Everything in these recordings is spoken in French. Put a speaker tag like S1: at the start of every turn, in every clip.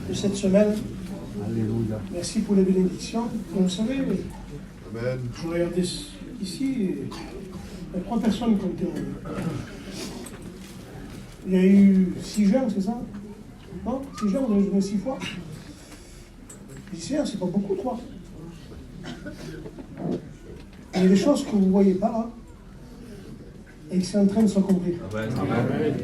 S1: de cette semaine.
S2: Alléluia.
S1: Merci pour les bénédictions. Vous savez,
S3: Amen.
S1: je regardais ici, il y a 3 personnes qui ont témoigné. Il y a eu 6 jeunes, c'est ça? Non? 6 jeunes, vous avez joué 6 fois? Lycéens, c'est pas beaucoup, 3. Il y a des choses que vous ne voyez pas là, et qui sont en train de s'accomplir.
S2: Amen.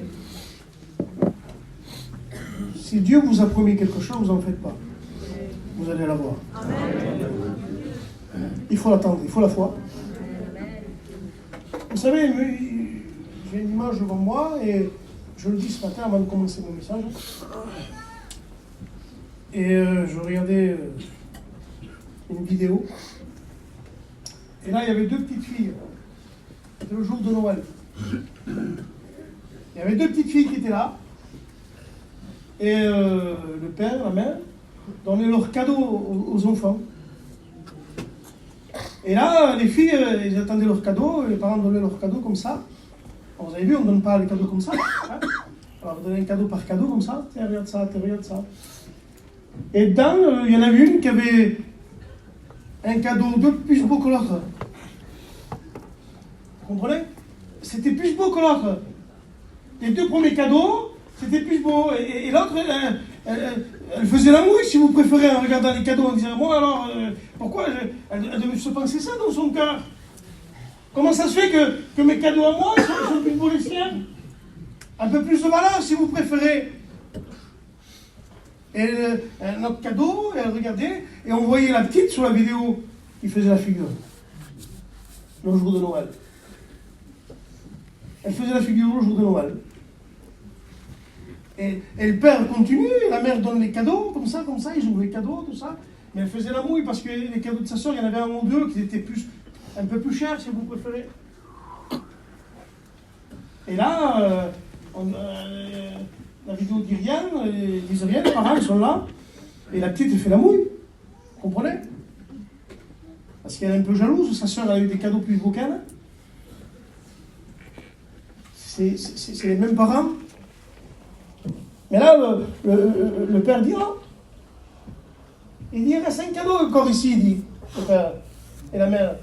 S1: Si Dieu vous a promis quelque chose, vous n'en faites pas. Vous allez l'avoir. Il faut l'attendre, il faut la foi. Vous savez, j'ai une image devant moi et je le dis ce matin avant de commencer mon message. Et je regardais une vidéo. Et là, il y avait 2 petites filles. C'était le jour de Noël. Il y avait 2 petites filles qui étaient là. Et le père, la mère, donnaient leurs cadeaux aux enfants. Et là, les filles, elles attendaient leurs cadeaux, les parents donnaient leurs cadeaux comme ça. Alors, vous avez vu, on ne donne pas les cadeaux comme ça. Hein. Alors, vous donnez un cadeau par cadeau comme ça. Tiens, regarde ça, tiens, regarde ça. Et dedans, il y en avait une qui avait un cadeau 2 plus beau que l'autre. Vous comprenez? C'était plus beau que l'autre. Les 2 premiers cadeaux, c'était plus beau. Et l'autre, elle faisait la mouille, si vous préférez, en regardant les cadeaux, en disant, moi alors, pourquoi elle devait se penser ça dans son cœur? Comment ça se fait que mes cadeaux à moi sont plus beaux les siens? Un peu plus de valeur, si vous préférez. Et notre cadeau, elle regardait, et on voyait la petite sur la vidéo qui faisait la figure. Le jour de Noël. Elle faisait la figure le jour de Noël. Et le père continue, la mère donne les cadeaux, comme ça, ils ouvrent les cadeaux, tout ça. Mais elle faisait la mouille parce que les cadeaux de sa soeur, il y en avait 1 ou 2 qui étaient un peu plus chers, si vous préférez. Et là, la vidéo dit rien, ils disent rien, les parents, ils sont là. Et la petite, elle fait la mouille. Vous comprenez? Parce qu'elle est un peu jalouse, sa soeur a eu des cadeaux plus beaux qu'elle. C'est les mêmes parents. Mais là, le père dit, oh, il dit, il reste un cadeau encore ici, il dit, le père. Et la mère,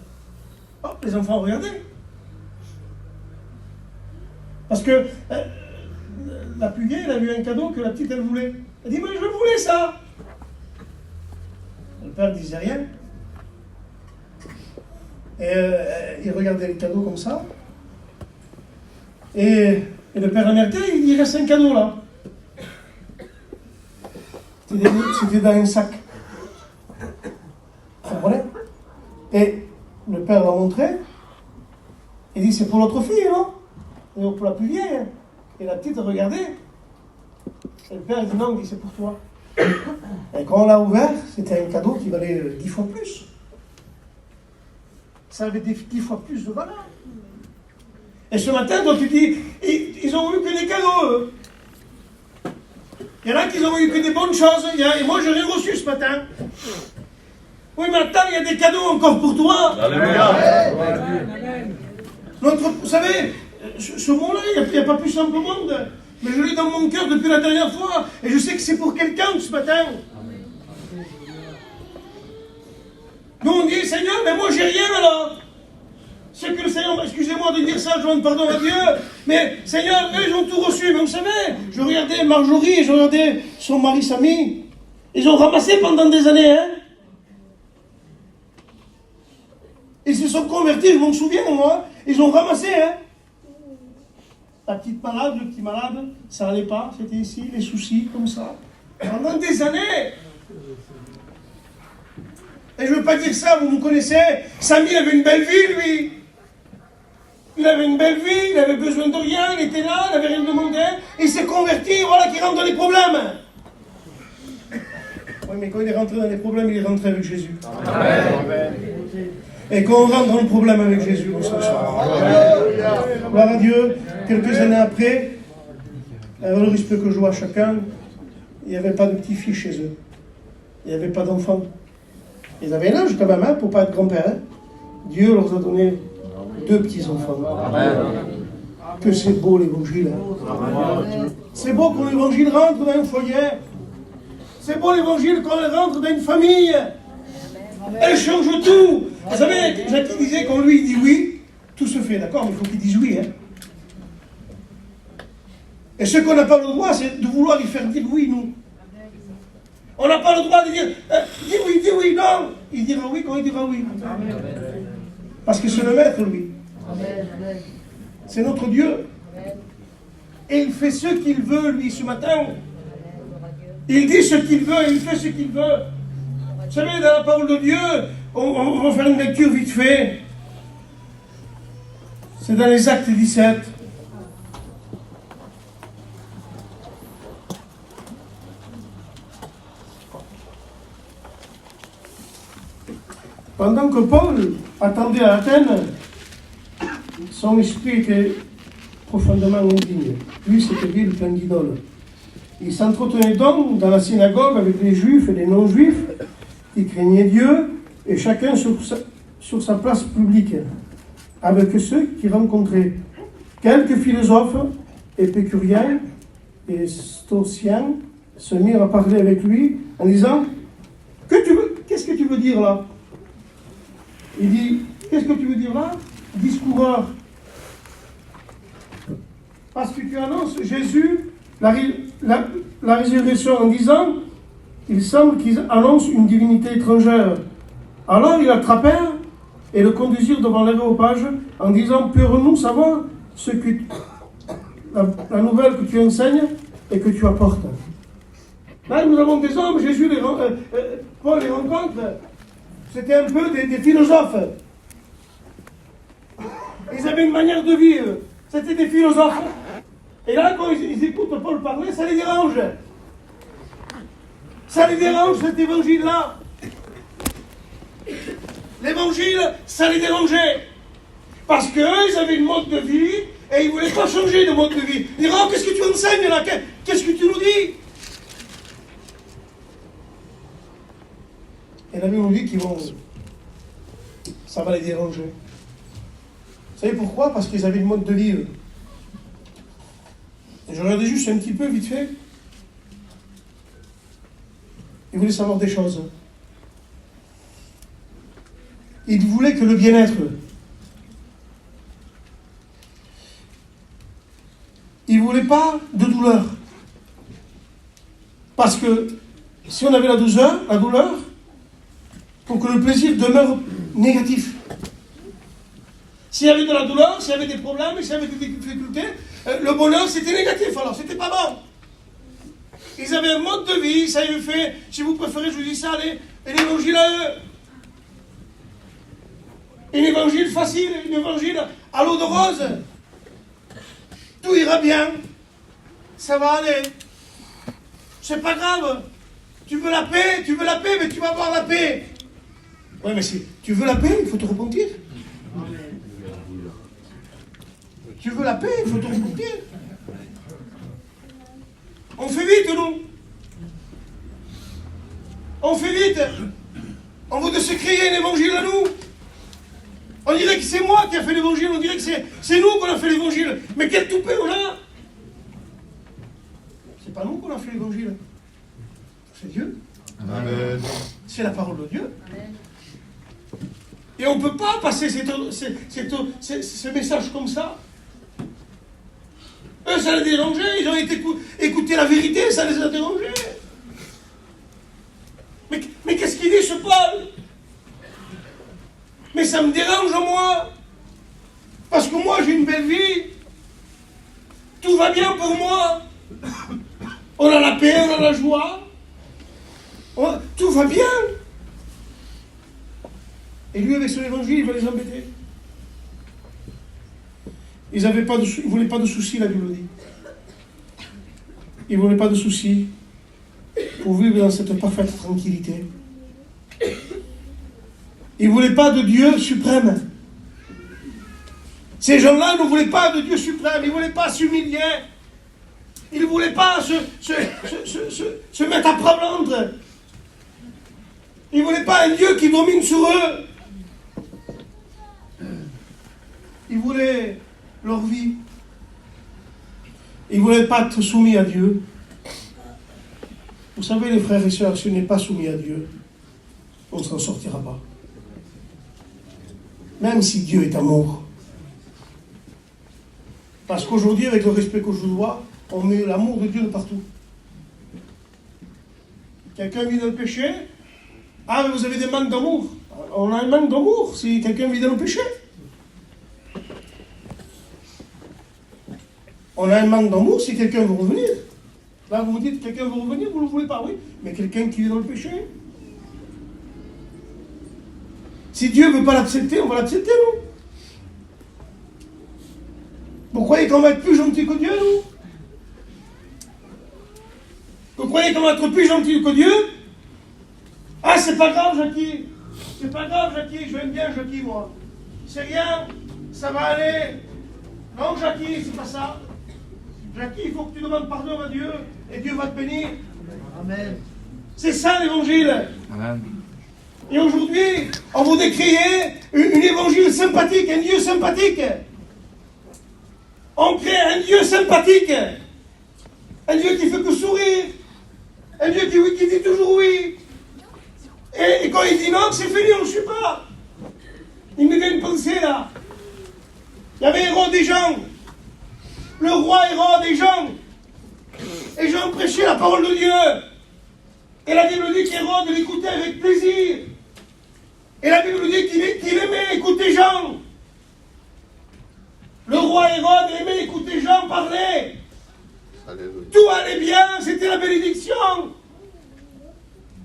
S1: oh, les enfants, regardez. Parce que la plus vieille, elle a eu un cadeau que la petite, elle voulait. Elle dit, mais je voulais ça. Le père disait rien. Et il regardait le cadeau comme ça. Et le père et la mère, il dit, il reste un cadeau là. C'était dans un sac. Vous comprenez? Et le père l'a montré. Il dit, c'est pour l'autre fille, non? Et pour la plus vieille. Et la petite regardait. Et le père dit, non, il dit, c'est pour toi. Et quand on l'a ouvert, c'était un cadeau qui valait 10 fois plus. Ça avait 10 fois plus de valeur. Et ce matin, quand tu dis, ils ont eu que des cadeaux, eux. Il y en a qui n'ont eu que des bonnes choses. Et moi, je l'ai reçu ce matin. Oui, mais attends, il y a des cadeaux encore pour toi.
S3: Alléluia.
S1: Vous savez, ce mot-là, il n'y a pas plus simple au monde. Mais je l'ai dans mon cœur depuis la dernière fois. Et je sais que c'est pour quelqu'un ce matin. Nous, on dit, Seigneur, mais moi, j'ai rien alors. C'est que le Seigneur, excusez-moi de dire ça, je demande pardon à Dieu, mais Seigneur, eux, ils ont tout reçu. Mais vous savez, je regardais Marjorie, je regardais son mari Samy, ils ont ramassé pendant des années, hein. Ils se sont convertis, je m'en souviens, moi, ils ont ramassé, hein. La petite malade, le petit malade, ça n'allait pas, c'était ici, les soucis, comme ça. Pendant des années. Et je ne veux pas dire ça, vous me connaissez, Samy avait une belle vie, lui. Il avait une belle vie, il avait besoin de rien, il était là, il n'avait rien demandé, il s'est converti, voilà qu'il rentre dans les problèmes. Oui, mais quand il est rentré dans les problèmes, il est rentré avec Jésus. Amen. Et quand on rentre dans le problème avec Jésus, on s'en sort. Gloire à Dieu, quelques années après, alors il se peut que je vois chacun, il n'y avait pas de petits-fils chez eux. Il n'y avait pas d'enfants. Ils avaient l'âge quand même, hein, pour ne pas être grand-père. Hein. Dieu leur a donné 2 petits-enfants. Que c'est beau l'évangile. Hein. C'est beau quand l'évangile rentre dans un foyer. C'est bon l'évangile quand elle rentre dans une famille. Elle change tout. Vous savez, Jacques disait quand lui il dit oui, tout se fait, d'accord, mais il faut qu'il dise oui. Hein. Et ce qu'on n'a pas le droit, c'est de vouloir lui faire dire oui, nous. On n'a pas le droit de dire dis oui, non. Il dira oui quand il dira oui. Parce que c'est le maître, lui. C'est notre Dieu. Et il fait ce qu'il veut, lui, ce matin. Il dit ce qu'il veut et il fait ce qu'il veut. Vous savez, dans la parole de Dieu, on va faire une lecture vite fait. C'est dans les Actes 17. Pendant que Paul attendait à Athènes, son esprit était profondément indigne. Lui, c'était ville pleine d'idoles. Il s'entretenait donc dans la synagogue avec les juifs et les non-juifs qui craignaient Dieu, et chacun sur sa place publique, avec ceux qui rencontraient. Quelques philosophes, épicuriens et stoïciens se mirent à parler avec lui en disant « Qu'est-ce que tu veux dire là ?» Il dit « Qu'est-ce que tu veux dire là ?» Discoureur. Parce que tu annonces Jésus, la résurrection, en disant, il semble qu'ils annoncent une divinité étrangère. Alors ils l'attrapèrent et le conduisirent devant l'aréopage en disant, peux-nous savoir ce que la nouvelle que tu enseignes et que tu apportes. Là, nous avons des hommes, Paul les rencontre, c'était un peu des philosophes. Ils avaient une manière de vivre, c'était des philosophes. Et là, quand ils écoutent Paul parler, ça les dérange. Ça les dérange, cet évangile-là. L'évangile, ça les dérangeait. Parce qu'eux, ils avaient une mode de vie et ils ne voulaient pas changer de mode de vie. Ils disaient, oh, qu'est-ce que tu enseignes là? Qu'est-ce que tu nous dis? Et la Bible nous dit ça va les déranger. Vous savez pourquoi? Parce qu'ils avaient une mode de vie. Et je regardais juste un petit peu, vite fait. Ils voulaient savoir des choses. Ils voulaient que le bien-être. Ils ne voulaient pas de douleur. Parce que si on avait la douleur, pour que le plaisir demeure négatif. S'il y avait de la douleur, s'il y avait des problèmes, s'il y avait des difficultés, le bonheur c'était négatif, alors c'était pas bon. Ils avaient un mode de vie, ça y est fait, si vous préférez, je vous dis ça, et l'évangile à eux. Un évangile facile, un évangile à l'eau de rose. Tout ira bien, ça va aller. C'est pas grave. Tu veux la paix, mais tu vas avoir la paix. Oui, mais si tu veux la paix, il faut te repentir. Tu veux la paix, il faut te repentir. On fait vite, nous. On fait vite. On veut de se créer un évangile à nous. On dirait que c'est moi qui a fait l'évangile, on dirait que c'est nous qu'on a fait l'évangile. Mais quel toupet on a? C'est pas nous qu'on a fait l'évangile. C'est Dieu.
S3: Amen.
S1: C'est la parole de Dieu. Amen. Et on ne peut pas passer ce message comme ça. Eux, ça les dérangeait. Ils ont écouté la vérité, ça les a dérangés. Mais qu'est-ce qu'il dit, ce Paul? Mais ça me dérange, moi. Parce que moi, j'ai une belle vie. Tout va bien pour moi. On a la paix, on a la joie. Tout va bien. Et lui, avec son évangile, il va les embêter. Ils ne voulaient pas de soucis, la Bible dit. Ils ne voulaient pas de soucis pour vivre dans cette parfaite tranquillité. Ils ne voulaient pas de Dieu suprême. Ces gens-là ne voulaient pas de Dieu suprême. Ils ne voulaient pas s'humilier. Ils ne voulaient pas se mettre à plat ventre. Ils ne voulaient pas un Dieu qui domine sur eux. Ils voulaient leur vie. Ils ne voulaient pas être soumis à Dieu. Vous savez, les frères et sœurs, si on n'est pas soumis à Dieu, on ne s'en sortira pas. Même si Dieu est amour. Parce qu'aujourd'hui, avec le respect que je vous dois, on met l'amour de Dieu de partout. Quelqu'un vit dans le péché, ah, mais vous avez des manques d'amour. On a un manque d'amour si quelqu'un vit dans le péché. On a un manque d'amour si quelqu'un veut revenir. Là, vous vous dites, quelqu'un veut revenir, vous ne le voulez pas, oui. Mais quelqu'un qui vit dans le péché. Si Dieu ne veut pas l'accepter, on va l'accepter, nous. Vous croyez qu'on va être plus gentil que Dieu, nous? Vous croyez qu'on va être plus gentil que Dieu? Ah, c'est pas grave, Jackie. C'est pas grave, Jackie. Je l'aime bien, Jackie, moi. C'est rien. Ça va aller. Non, Jackie, c'est pas ça. Jackie, il faut que tu demandes pardon à Dieu et Dieu va te bénir. Amen. C'est ça l'évangile.
S2: Amen.
S1: Et aujourd'hui, on voudrait créer une évangile sympathique, un Dieu sympathique. On crée un Dieu sympathique. Un Dieu qui fait que sourire. Un Dieu qui dit toujours oui. Et quand il dit non, c'est fini, on ne suit pas. Il me vient une pensée là. Il y avait Hérode des gens. Le roi Hérode des gens. Et Jean prêchait la parole de Dieu. Et la Bible dit qu'Hérode l'écoutait avec plaisir. Et la Bible dit qu'il aimait écouter Jean. Le roi Hérode aimait écouter Jean parler.
S3: Alléluia.
S1: Tout allait bien, c'était la bénédiction.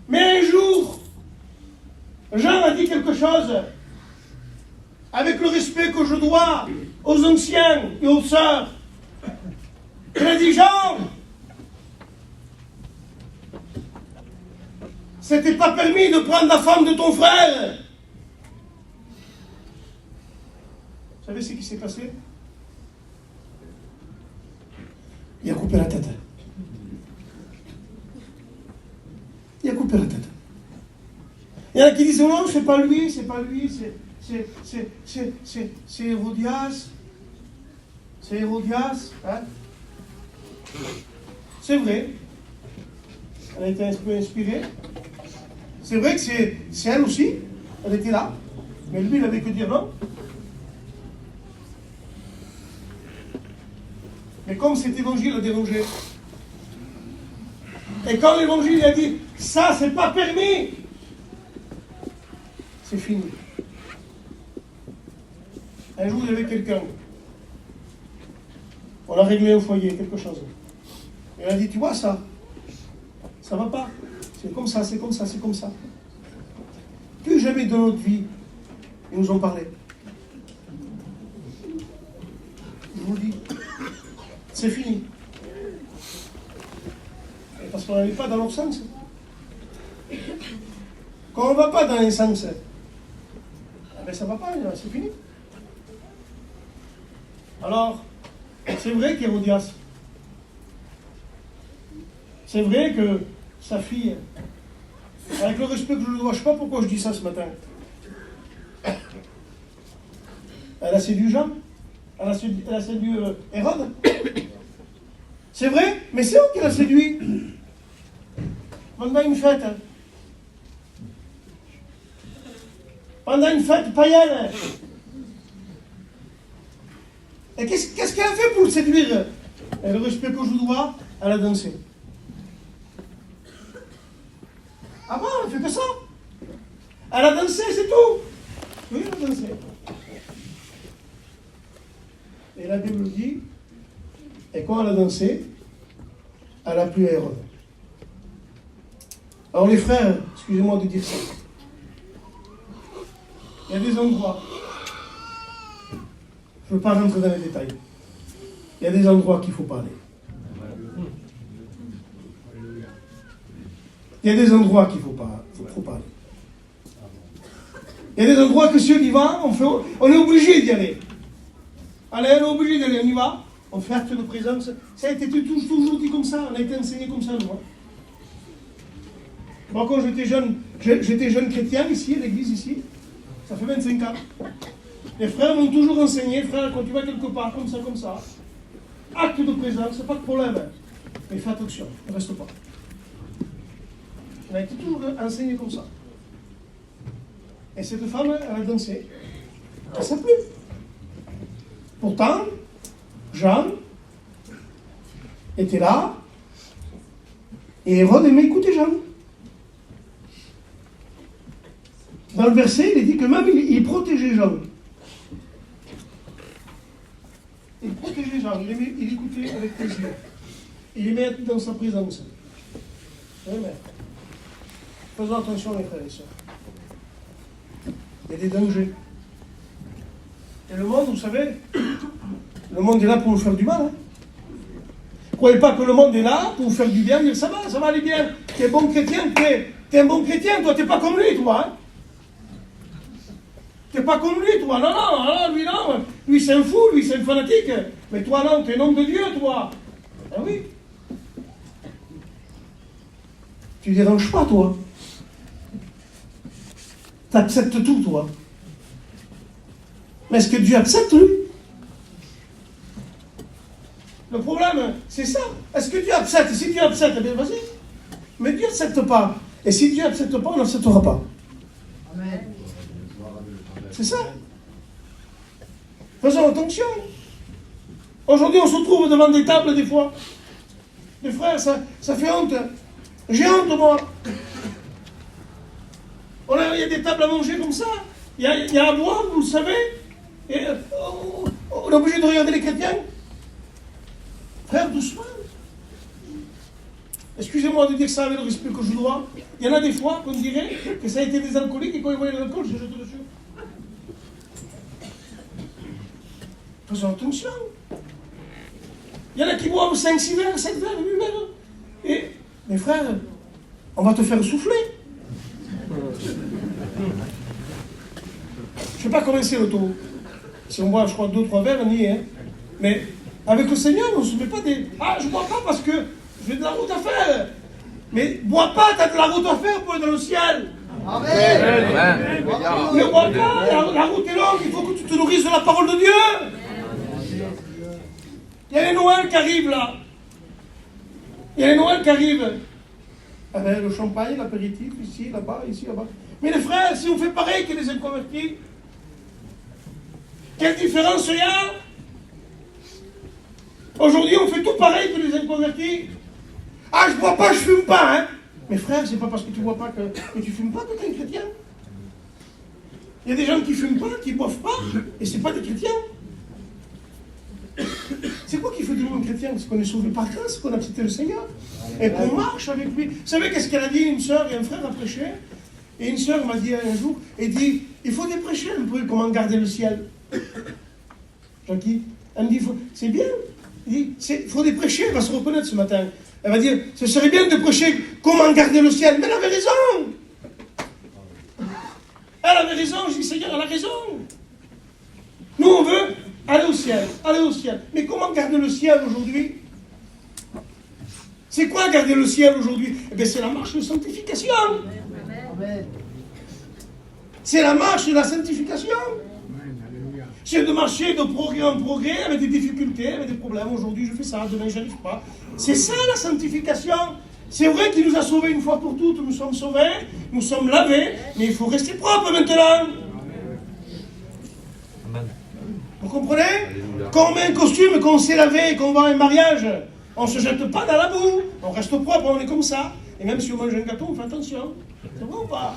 S1: Mais un jour, Jean a dit quelque chose, avec le respect que je dois aux anciens et aux sœurs. Il a dit, Jean, c'était pas permis de prendre la femme de ton frère. Vous savez ce qui s'est passé? Il a coupé la tête. Il a coupé la tête. Il y en a qui disent, non, c'est pas lui, c'est Hérodias. C'est Hérodias. Hein? C'est vrai. Elle a été un peu inspirée. C'est vrai que c'est elle aussi. Elle était là. Mais lui, il n'avait que dire non. Mais comme cet évangile a dérangé, et quand l'évangile a dit ça, c'est pas permis, c'est fini. Un jour, il y avait quelqu'un, on a réglé au foyer quelque chose. Et elle a dit, tu vois ça va pas. C'est comme ça, c'est comme ça, c'est comme ça. Plus jamais dans notre vie, ils nous ont parlé. Je vous le dis. C'est fini. Et parce qu'on n'allait pas dans leur sens. Quand on ne va pas dans un sens, ben ça ne va pas, c'est fini. Alors, c'est vrai qu'Hérodias, c'est vrai que sa fille, avec le respect que je lui dois, je ne sais pas pourquoi je dis ça ce matin, elle a séduit Jean, elle a séduit Hérode. C'est vrai, mais c'est eux qui l'a séduit. Pendant une fête. Pendant une fête païenne. Et qu'est-ce qu'elle a fait pour le séduire? Et le respect que je vous dois, elle a dansé. Ah bon, elle fait que ça? Elle a dansé, c'est tout. Oui, elle a dansé. Et la Bible dit, et quand elle a dansé, elle a plu à Hérode. Alors les frères, excusez-moi de dire ça, il y a des endroits, je ne veux pas rentrer dans les détails, il y a des endroits qu'il ne faut pas aller. Il y a des endroits qu'il ne faut pas aller. Il y a des endroits que si on y va, on est obligé d'y aller. Allez, on est obligé d'aller, on y va. On fait acte de présence. Ça a été toujours dit comme ça. On a été enseigné comme ça, nous. Moi, quand j'étais jeune chrétien ici, à l'église ici, ça fait 25 ans. Les frères m'ont toujours enseigné, frère, quand tu vas quelque part, comme ça, acte de présence, c'est pas de problème. Mais fais attention, ne reste pas. Elle a été toujours enseignée comme ça. Et cette femme, elle a dansé. Ça s'est plu. Pourtant, Jean était là, et Hérode aimait écouter Jean. Dans le verset, il est dit que même il protégeait Jean. Il protégeait Jean, il écoutait avec plaisir. Il aimait être dans sa présence. Oui, mais faisons attention, les frères et sœurs. Il y a des dangers. Et le monde, vous savez, le monde est là pour nous faire du mal. Hein. Ne croyez pas que le monde est là pour vous faire du bien, mais ça va aller bien. Tu es bon chrétien, t'es un bon chrétien, toi, t'es pas comme lui, toi. Hein. T'es pas comme lui, toi. Non, lui, non. Lui, c'est un fou, lui, c'est un fanatique. Mais toi, non, t'es un homme de Dieu, toi. Ah oui. Tu déranges pas, toi. T'acceptes tout, toi. Mais est-ce que Dieu accepte, lui? Le problème, c'est ça. Est-ce que Dieu accepte? Si Dieu accepte, eh bien, vas-y. Mais Dieu n'accepte pas. Et si Dieu n'accepte pas, on n'acceptera pas. Amen. C'est ça. Faisons attention. Aujourd'hui, on se trouve devant des tables, des fois. Les frères, ça fait honte. J'ai honte, moi. Il y a des tables à manger comme ça. Il y a à boire, vous le savez. Et, on est obligé de regarder les chrétiens. Frère, doucement. Excusez-moi de dire ça avec le respect que je dois. Il y en a des fois qu'on dirait que ça a été des alcooliques et quand ils voyaient l'alcool, je jette dessus. Faisons attention. Il y en a qui boivent 5, 6 verres, 7 verres, 8 verres. Et, mes frères, on va te faire souffler. Je ne sais pas comment c'est le taux. Si on boit, je crois, 2-3 verres, on y est. Hein. Mais avec le Seigneur, on ne se met pas des... Ah, je ne bois pas parce que j'ai de la route à faire. Mais bois pas, tu as de la route à faire pour être dans le ciel. Amen. Amen. Ne bois pas, la route est longue, il faut que tu te nourrisses de la parole de Dieu. Il y a les Noëls qui arrivent là. Il y a les Noëls qui arrivent. Avec le champagne, l'apéritif, ici, là-bas, ici, là-bas. Mais les frères, si on fait pareil que les inconvertis, quelle différence il y a? Aujourd'hui, on fait tout pareil que les inconvertis. Ah, je bois pas, je fume pas, hein. Mais frère, c'est pas parce que tu bois pas que tu fumes pas que tu es un chrétien. Il y a des gens qui fument pas, qui boivent pas, et c'est pas des chrétiens. C'est quoi qui fait de nous un chrétien? C'est qu'on est sauvé par grâce, qu'on a accepté le Seigneur, et qu'on marche avec lui. Vous savez qu'est-ce qu'elle a dit, une sœur et un frère a prêché? Et une sœur m'a dit un jour, elle dit, il faut déprêcher un peu comment garder le ciel. Jackie, elle me dit, c'est bien. Il faut déprêcher, elle va se reconnaître ce matin. Elle va dire, ce serait bien de prêcher comment garder le ciel. Mais elle avait raison. Elle avait raison, je dis, Seigneur, elle a raison. Nous, on veut aller au ciel, aller au ciel. Mais comment garder le ciel aujourd'hui? C'est quoi garder le ciel aujourd'hui? Eh bien, c'est la marche de sanctification. C'est la marche de la sanctification. C'est de marcher de progrès en progrès avec des difficultés, avec des problèmes. Aujourd'hui, je fais ça, demain, je n'y arrive pas. C'est ça la sanctification. C'est vrai qu'il nous a sauvés une fois pour toutes. Nous sommes sauvés, nous sommes lavés, mais il faut rester propre maintenant. Vous comprenez? Quand on met un costume, qu'on s'est lavé et qu'on va à un mariage, on ne se jette pas dans la boue. On reste propre, on est comme ça. Et même si on mange un gâteau, on fait attention. C'est vrai ou pas?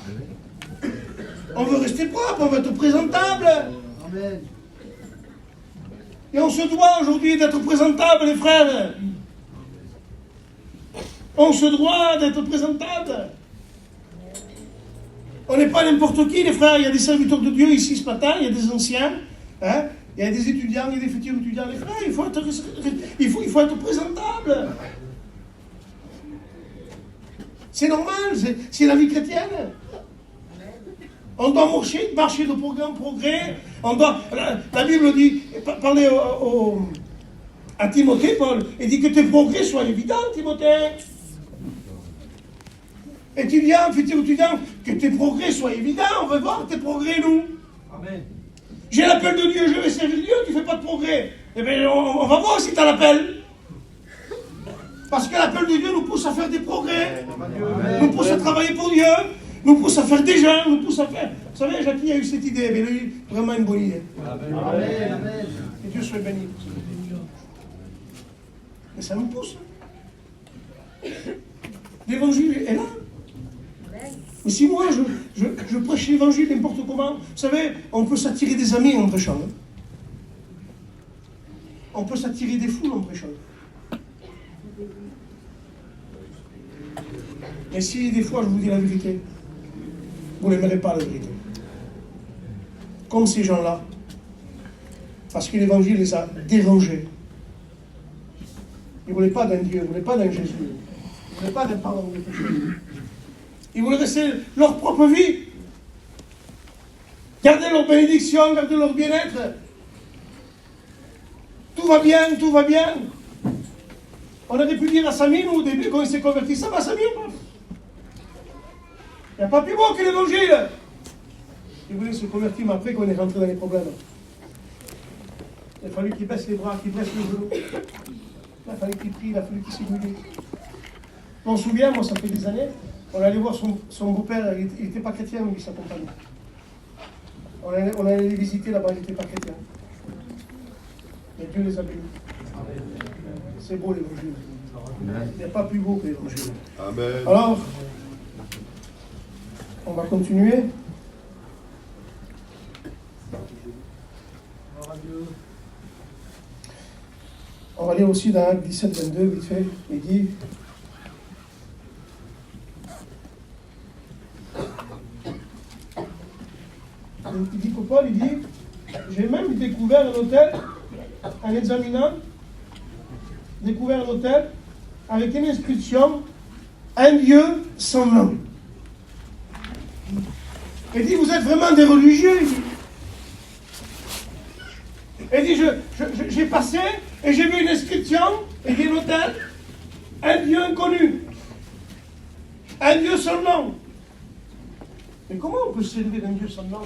S1: On veut rester propre, on veut être présentable. Amen. Et on se doit aujourd'hui d'être présentable, les frères. On se doit d'être présentable. On n'est pas n'importe qui, les frères. Il y a des serviteurs de Dieu ici ce matin, il y a des anciens, hein? Il y a des étudiants, il y a des futurs étudiants. Les frères, il faut être présentable. C'est normal, c'est la vie chrétienne. On doit marcher de progrès en progrès. La Bible dit, parlez à Timothée, Paul, et dit que tes progrès soient évidents, Timothée. Étudiant, futur étudiant, que tes progrès soient évidents. On veut voir tes progrès, nous. Amen. J'ai l'appel de Dieu, je vais servir Dieu, tu ne fais pas de progrès. Eh bien, on va voir si tu as l'appel. Parce que l'appel de Dieu nous pousse à faire des progrès. Amen. Nous pousse à travailler Dieu nous pousse à faire des gens, nous pousse à faire. Vous savez, Jackie a eu cette idée, mais il a eu vraiment une bonne idée. Amen. Que Dieu soit béni. Mais ça nous pousse. L'évangile est là. Mais si moi je prêche l'évangile n'importe comment, vous savez, on peut s'attirer des amis en prêchant. Hein. On peut s'attirer des foules en prêchant. Mais si des fois je vous dis la vérité, vous n'aimerez pas la vérité. Comme ces gens-là. Parce que l'évangile les a dérangés. Ils ne voulaient pas d'un Dieu, ils ne voulaient pas d'un Jésus. Ils ne voulaient pas d'un pardon de péché. Ils voulaient rester leur propre vie. Garder leur bénédiction, garder leur bien-être. Tout va bien, tout va bien. On aurait pu dire à Samir au début quand il s'est converti, ça va Samir ou pas? Il n'y a pas plus beau que l'évangile. Il voulait se convertir, mais après, quand on est rentré dans les problèmes, il a fallu qu'il baisse les bras, qu'il baisse les genoux. Il a fallu qu'il prie, il a fallu qu'il s'humilie. On se souvient, moi, ça fait des années, on allait voir son beau-père, il n'était pas chrétien, mais il s'accompagnait. On allait les visiter là-bas, il n'était pas chrétien. Mais Dieu les a bénis. C'est beau l'évangile. Il n'y a pas plus beau que l'évangile.
S3: Amen.
S1: Alors, on va continuer. On va lire aussi dans Actes 17, 22, vite fait, il dit que Paul, il dit, j'ai même découvert un hôtel, en examinant, découvert un hôtel avec une inscription, un Dieu sans nom. Il dit, vous êtes vraiment des religieux, il dit. Il dit, j'ai passé et j'ai vu une inscription, et dit l'hôtel, un Dieu inconnu, un Dieu sans nom. Mais comment on peut servir un Dieu sans nom?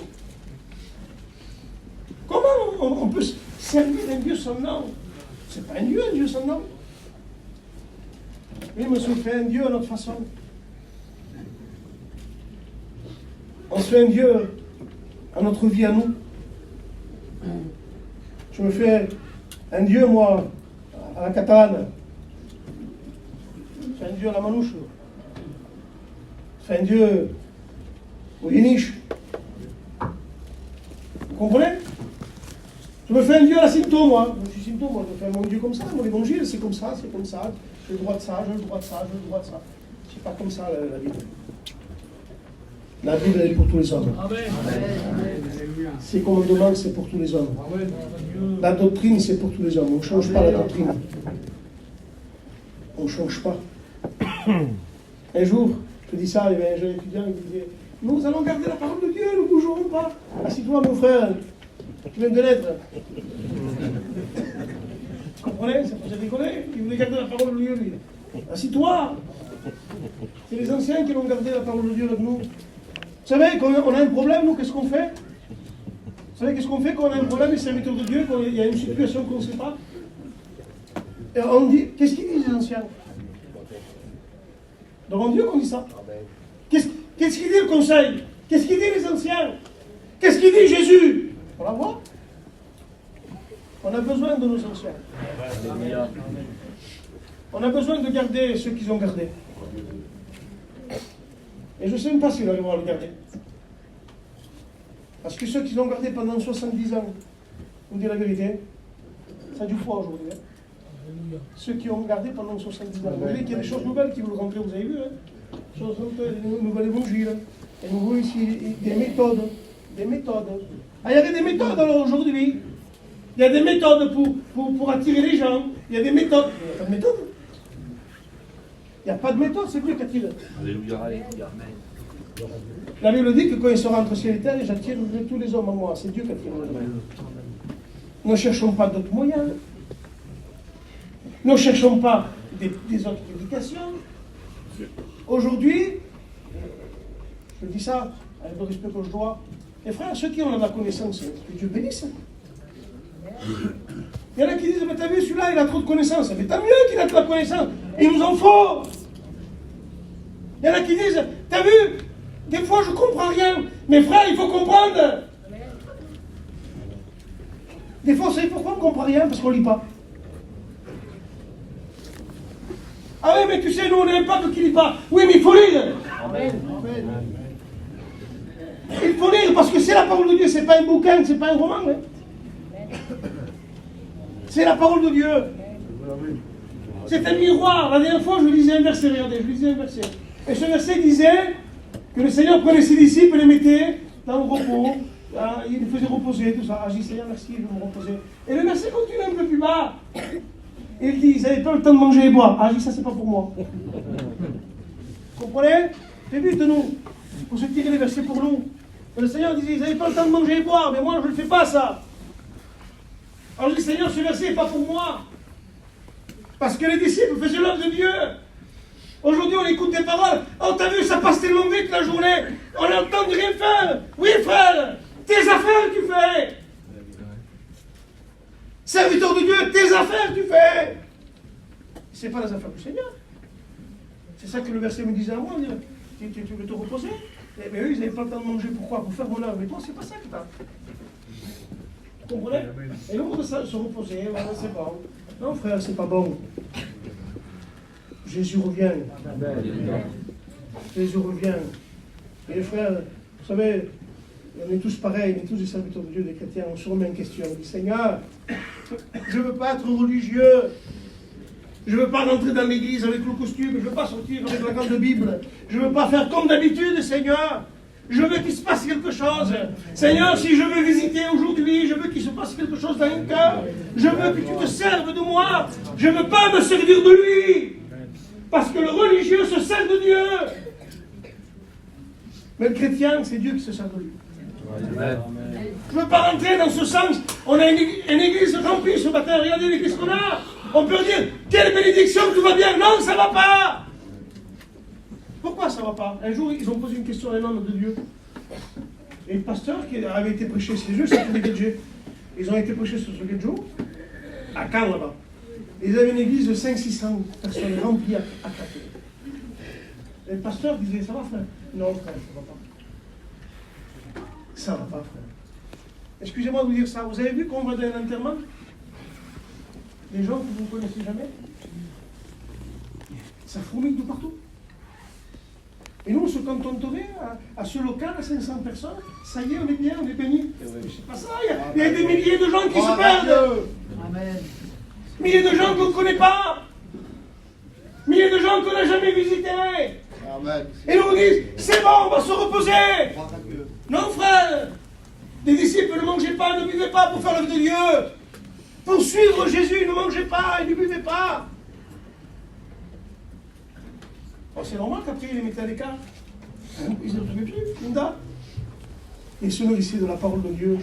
S1: Comment on peut servir un Dieu sans nom? C'est pas un Dieu sans nom. Oui, mais on se fait un Dieu à notre façon. On se fait un Dieu à notre vie à nous. Je me fais un Dieu, moi, à la catalane. Je fais un Dieu à la manouche. Je fais un Dieu au yéniche. Vous comprenez? Je me fais un Dieu à la Sinto, moi. Je suis Sinto, moi. Je fais mon Dieu comme ça. Mon évangile, c'est comme ça, c'est comme ça. J'ai le droit de ça, j'ai le droit de ça, j'ai le droit de ça. C'est pas comme ça, la Bible. La Bible, elle est pour tous les hommes. Ces commandements, c'est pour tous les hommes. La doctrine, c'est pour tous les hommes. On ne change pas la doctrine. On ne change pas. Un jour, je dis ça, il y avait un jeune étudiant qui disait, nous allons garder la parole de Dieu, nous ne bougerons pas. Assis-toi, mon frère, tu viens de l'être. Vous comprenez? Ça faisait rigoler. Il voulait garder la parole de Dieu, lui. Assis-toi. C'est les anciens qui l'ont gardé la parole de Dieu avec nous. Vous savez, quand on a un problème, nous, qu'est-ce qu'on fait? Vous savez, qu'est-ce qu'on fait quand on a un problème, les serviteurs de Dieu, quand il y a une situation qu'on ne sait pas? Et on dit, qu'est-ce qu'ils disent les anciens? Devant Dieu qu'on dit ça. Qu'est-ce qu'il dit le conseil? Qu'est-ce qu'il dit les anciens? Qu'est-ce qu'il dit Jésus? On la voit? On a besoin de nos anciens. On a besoin de garder ceux qu'ils ont gardés. Et je ne sais même pas s'ils arriveront à le garder. Parce que ceux qui l'ont gardé pendant 70 ans, vous dites la vérité, ça a du poids aujourd'hui. Hein. Ceux qui ont gardé pendant 70 ans. Vous voyez qu'il y a des choses nouvelles qui vous le rentrez, vous avez vu. Hein. Choses nouvelles évangiles. Et nous voyons ici des méthodes. Des méthodes. Ah, il y avait des méthodes alors aujourd'hui. Il y a des méthodes pour attirer les gens. Il y a des méthodes. Il n'y a pas de méthode. Il n'y a pas de méthode, c'est Dieu qui attire. Alléluia. La Bible dit que quand il sera entre ciel et terre, j'attire tous les hommes à moi. C'est Dieu qui attire les hommes. Ne cherchons pas d'autres moyens. Ne cherchons pas des autres prédications. Aujourd'hui, je dis ça avec le respect que je dois. Les frères, ceux qui ont la connaissance, que Dieu bénisse. Il y en a qui disent, mais t'as vu, celui-là, il a trop de connaissances. Mais tant mieux qu'il a de la connaissance. Il nous en faut. Il y en a qui disent, t'as vu, des fois je comprends rien. Mais frère, il faut comprendre. Des fois, vous savez pourquoi on ne comprend rien? Parce qu'on ne lit pas. Ah oui, mais tu sais, nous on n'aime pas qui ne lit pas. Oui, mais il faut lire. Il faut lire parce que c'est la parole de Dieu, c'est pas un bouquin, c'est pas un roman. Hein. C'est la parole de Dieu. C'est un miroir. La dernière fois, je lisais un verset, regardez, je lisais un verset. Et ce verset disait que le Seigneur prenait ses disciples et les mettait dans le repos. Il les faisait reposer, tout ça. Ah, j'ai dit, Seigneur, merci, je vais me reposer. Et le verset continue un peu plus bas. Et il dit, ils n'avaient pas le temps de manger et boire. Ah, j'ai dit, ça, c'est pas pour moi. Vous comprenez? C'est but de nous, pour se tirer les versets pour nous. Et le Seigneur disait, ils n'avaient pas le temps de manger et boire, mais moi, je ne le fais pas, ça. Alors je dis, Seigneur, ce verset n'est pas pour moi. Parce que les disciples faisaient l'œuvre de Dieu. Aujourd'hui, on écoute des paroles. Oh, t'as vu, ça passe tellement vite la journée. On n'entend rien faire. Oui, frère, tes affaires, tu fais. Serviteur de Dieu, tes affaires, tu fais. Ce n'est pas les affaires du Seigneur. C'est ça que le verset me disait à moi. Tu veux te reposer? Mais eux, ils n'avaient pas le temps de manger. Pourquoi? Pour faire mon œuvre. Mais toi, c'est pas ça que tu as. Vous comprenez? Et l'autre, ça, se reposer, voilà, c'est bon. Non, frère, c'est pas bon. Jésus revient. Jésus revient. Et les frères, vous savez, on est tous pareils, on est tous des serviteurs de Dieu, des chrétiens, on se remet en question. On dit, Seigneur, je ne veux pas être religieux. Je ne veux pas rentrer dans l'église avec le costume, je ne veux pas sortir avec la grande Bible. Je ne veux pas faire comme d'habitude, Seigneur. Je veux qu'il se passe quelque chose. Seigneur, si je veux visiter aujourd'hui, je veux qu'il se passe quelque chose dans mon cœur. Je veux que tu te serves de moi. Je ne veux pas me servir de lui. Parce que le religieux se sert de Dieu. Mais le chrétien, c'est Dieu qui se sert de lui. Je ne veux pas rentrer dans ce sens. On a une église remplie ce matin. Regardez l'église qu'on a. On peut dire, quelle bénédiction, tout va bien. Non, ça ne va pas. Pourquoi ça ne va pas? Un jour, ils ont posé une question à un homme de Dieu. Et le pasteur qui avait été prêché, c'est eux, c'était des gadgets. Ils ont été prêchés sur ce gadget, à Caen là-bas. Ils avaient une église de 500-600 personnes remplies à craquer. Et le pasteur disait, ça va frère? Non frère, ça ne va pas. Ça ne va pas frère. Excusez-moi de vous dire ça. Vous avez vu qu'on va dans un enterrement? Des gens que vous ne connaissez jamais? Ça fourmille de partout. Et nous, on se cantonnerait à ce local à 500 personnes. Ça y est, on est bien, on est bénis. C'est pas ça. Il y a des milliers de gens qui se perdent.
S4: Amen.
S1: Milliers de gens qu'on ne connaît pas. Milliers de gens qu'on n'a jamais visités.
S3: Amen.
S1: Et nous on dit, c'est bon, on va se reposer. Non, frère. Les disciples ne mangeaient pas, ne buvaient pas pour faire l'œuvre de Dieu. Pour suivre Jésus, ne mangez pas et ne buvez pas. Oh, c'est normal qu'après, ils les mettaient à l'écart. Ils ne trouvaient plus, Linda. Ils se nourrissaient de la parole de Dieu.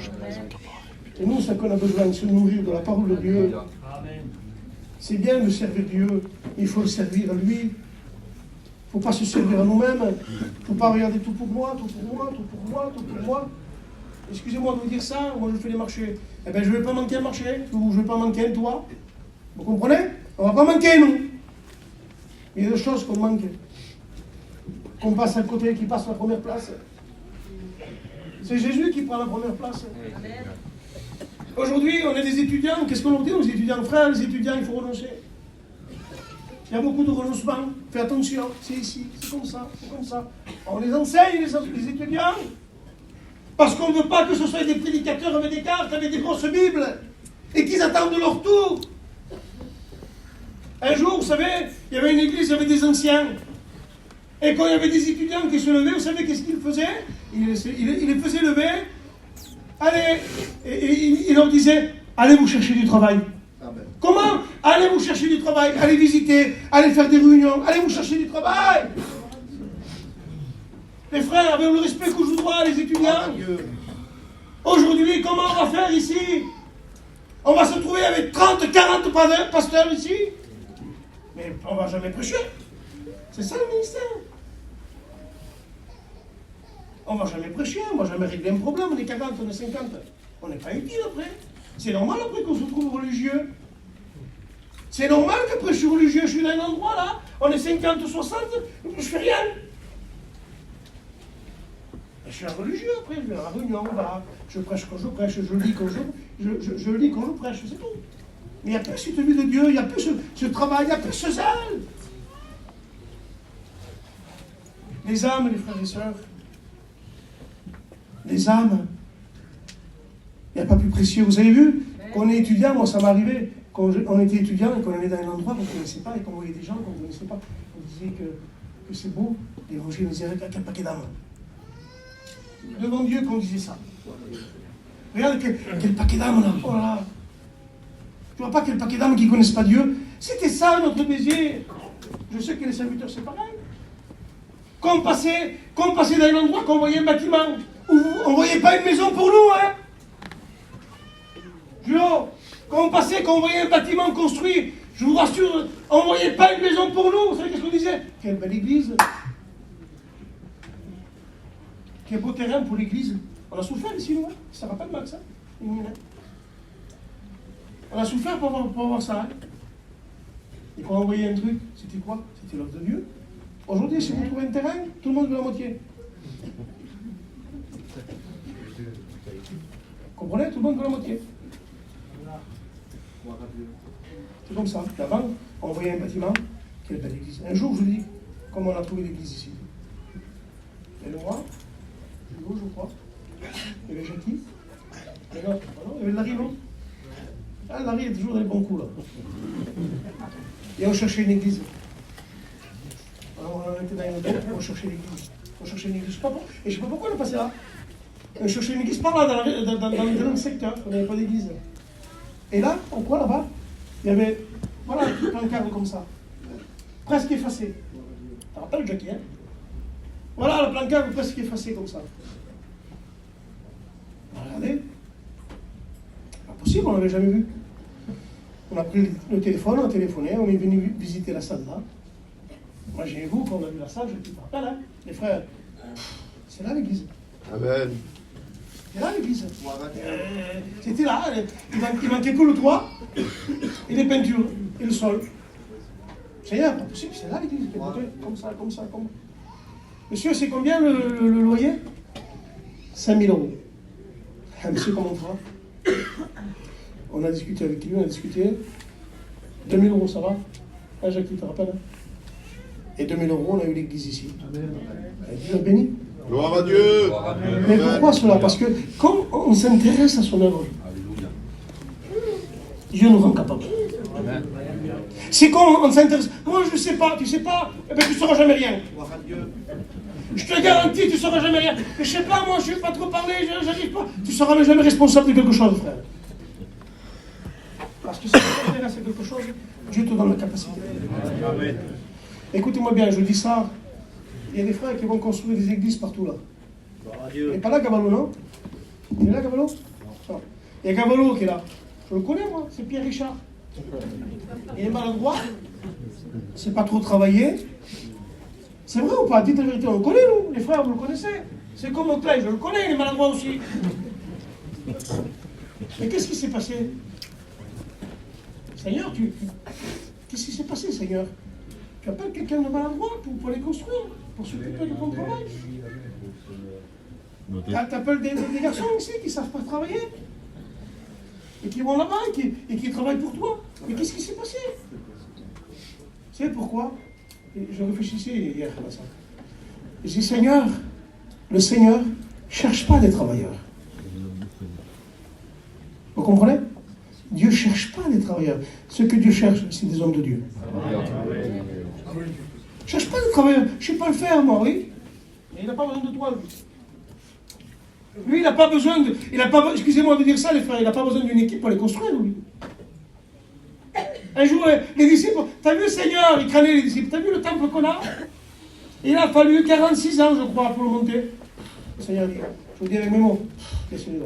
S1: Et nous, c'est qu'on a besoin de se nourrir de la parole de Dieu. C'est bien de servir Dieu. Il faut le servir à lui. Il ne faut pas se servir à nous-mêmes. Il ne faut pas regarder tout pour moi, tout pour moi, tout pour moi, tout pour moi. Excusez-moi de vous dire ça, moi je fais les marchés. Eh bien, je ne vais pas manquer un marché, ou je ne vais pas manquer un toit. Vous comprenez? On ne va pas manquer, nous. Il y a des choses qu'on manque. Qu'on passe à côté, qui passe la première place. C'est Jésus qui prend la première place. Aujourd'hui, on est des étudiants. Qu'est-ce qu'on leur dit aux étudiants? Frères, les étudiants, il faut renoncer. Il y a beaucoup de renoncements. Fais attention, c'est ici, c'est comme ça, c'est comme ça. On les enseigne, les étudiants. Parce qu'on ne veut pas que ce soit des prédicateurs avec des cartes, avec des grosses Bibles, et qu'ils attendent leur tour. Un jour, vous savez, il y avait une église avec des anciens. Et quand il y avait des étudiants qui se levaient, vous savez qu'est-ce qu'ils faisaient? Ils les faisaient lever. Allez, et il leur disait, allez vous chercher du travail.
S3: Amen.
S1: Comment? Allez vous chercher du travail, allez visiter, allez faire des réunions, allez vous chercher du travail. Les frères, avec le respect que je dois, les étudiants. Aujourd'hui, comment on va faire ici? On va se trouver avec 30, 40 pasteurs ici? Mais on ne va jamais prêcher. C'est ça le ministère. On ne va jamais prêcher, on ne va jamais régler un problème. On est 40, on est 50. On n'est pas utile après. C'est normal après qu'on se trouve religieux. C'est normal qu'après je suis religieux, je suis dans un endroit là, on est 50, 60, je fais rien. Je suis un religieux après, je vais à la réunion, voilà. Je prêche quand je prêche, je lis quand je lis quand je prêche, c'est tout. Mais il n'y a plus cette vie de Dieu, il n'y a plus ce travail, il n'y a plus ce zèle. Les âmes, les frères et sœurs, les âmes, il n'y a pas plus précieux. Vous avez vu, quand on est étudiant, moi ça m'est arrivé, quand on était étudiant et qu'on allait dans un endroit qu'on ne connaissait pas et qu'on voyait des gens qu'on ne connaissait pas, on disait que c'est beau, l'évangile nous disait avec un paquet d'âmes. Devant Dieu qu'on disait ça. Regarde quel paquet d'âmes là, oh là là. Tu vois pas quel paquet d'âmes qui ne connaissent pas Dieu? C'était ça notre Béziers. Je sais que les serviteurs c'est pareil. Quand on passait dans un endroit, qu'on voyait un bâtiment, où on ne voyait pas une maison pour nous, hein. Julo, quand on voyait un bâtiment construit, je vous rassure, on ne voyait pas une maison pour nous. Vous savez qu'est-ce qu'on disait? Quelle belle église. Quel beau terrain pour l'église. On a souffert ici, nous, hein. Ça ne va pas de Max, hein. On a souffert pour voir ça. Hein. Et quand on voyait un truc, c'était quoi? C'était l'œuvre de Dieu. Aujourd'hui, si vous trouvez un terrain, tout le monde veut la moitié. Comprenez? Tout le monde veut la moitié. C'est comme ça. Avant, on voyait un bâtiment, quelle belle église. Un jour, je dis, comme on a trouvé l'église ici. Et le roi, Julo, je crois. Il y avait Jackie. Et l'autre, il y avait Larry, non? Ah, Larry est toujours dans les bons coups, là. Et on cherchait une église. Alors on était dans une autre, on cherchait l'église. On cherchait une église. Je ne sais pas pourquoi on est passé là. On cherchait une église par là, dans le secteur, on n'avait pas d'église. Et là, en quoi là-bas, il y avait, voilà, un pancarte comme ça, presque effacé. Tu te rappelles, Jackie, hein? Voilà, le pancarte presque effacé comme ça. Regardez. Pas possible, on ne l'avait jamais vu. On a pris le téléphone, on a téléphoné, on est venu visiter la salle là. Moi, j'ai vous, quand on a vu la salle, je te rappelle, hein, les frères, c'est là l'église.
S3: Amen.
S1: C'est là l'église. C'était là, il manquait que le toit, et les peintures, et le sol. Seigneur, pas possible, c'est là l'église. Comme ça. Monsieur, c'est combien le loyer? 5 000 €. Ah, monsieur, comment on fera? On a discuté avec lui, 2 000 €, ça va? Ah, Jacques, tu te rappelles, hein? Et 2 000 €, on a eu l'église ici. Dieu est béni.
S3: Gloire à Dieu.
S1: Mais pourquoi cela? Parce que quand on s'intéresse à son œuvre, Dieu nous rend capable. C'est quand on s'intéresse. Moi, je ne sais pas, tu ne sais pas, eh bien, tu ne sauras jamais rien. Je te garantis, tu ne sauras jamais rien. Je ne sais pas, moi, je ne vais pas trop parler, je n'arrive pas. Tu ne seras jamais responsable de quelque chose, frère. Parce que si tu t'intéresses à quelque chose, Dieu te donne la capacité. Amen. Écoutez-moi bien, je dis ça. Il y a des frères qui vont construire des églises partout là. Il n'est pas là, Gavalo, non? Il est là, Gavalo? Non. Il y a Gavalo qui est là. Je le connais, moi, c'est Pierre Richard. Il est maladroit. C'est pas trop travaillé. C'est vrai ou pas? Dites la vérité, on le connaît, nous. Les frères, vous le connaissez. C'est comme Clay, je le connais, il est maladroit aussi. Mais qu'est-ce qui s'est passé? Seigneur, qu'est-ce qui s'est passé, Seigneur? Tu appelles quelqu'un de maladroit pour aller construire, pour s'occuper de ton travail. Tu appelles des garçons ici qui ne savent pas travailler, et qui vont là-bas et qui travaillent pour toi. Mais qu'est-ce qui s'est passé? Vous savez pourquoi? Je réfléchissais hier à ça. Je dis, Seigneur, le Seigneur ne cherche pas des travailleurs. Vous comprenez? Dieu ne cherche pas des travailleurs. Ce que Dieu cherche, c'est des hommes de Dieu. Je ne cherche pas des travailleurs. Je ne sais pas le faire, moi, oui. Mais il n'a pas besoin de toi, lui. Lui, il n'a pas besoin de... Excusez-moi de dire ça, les frères, il n'a pas besoin d'une équipe pour les construire, lui. Un jour, les disciples... T'as vu, Seigneur, il craignait les disciples. T'as vu le temple qu'on a? Il a fallu 46 ans, je crois, pour le monter. Le Seigneur dit, je vous dis avec mes mots, laissez-le là.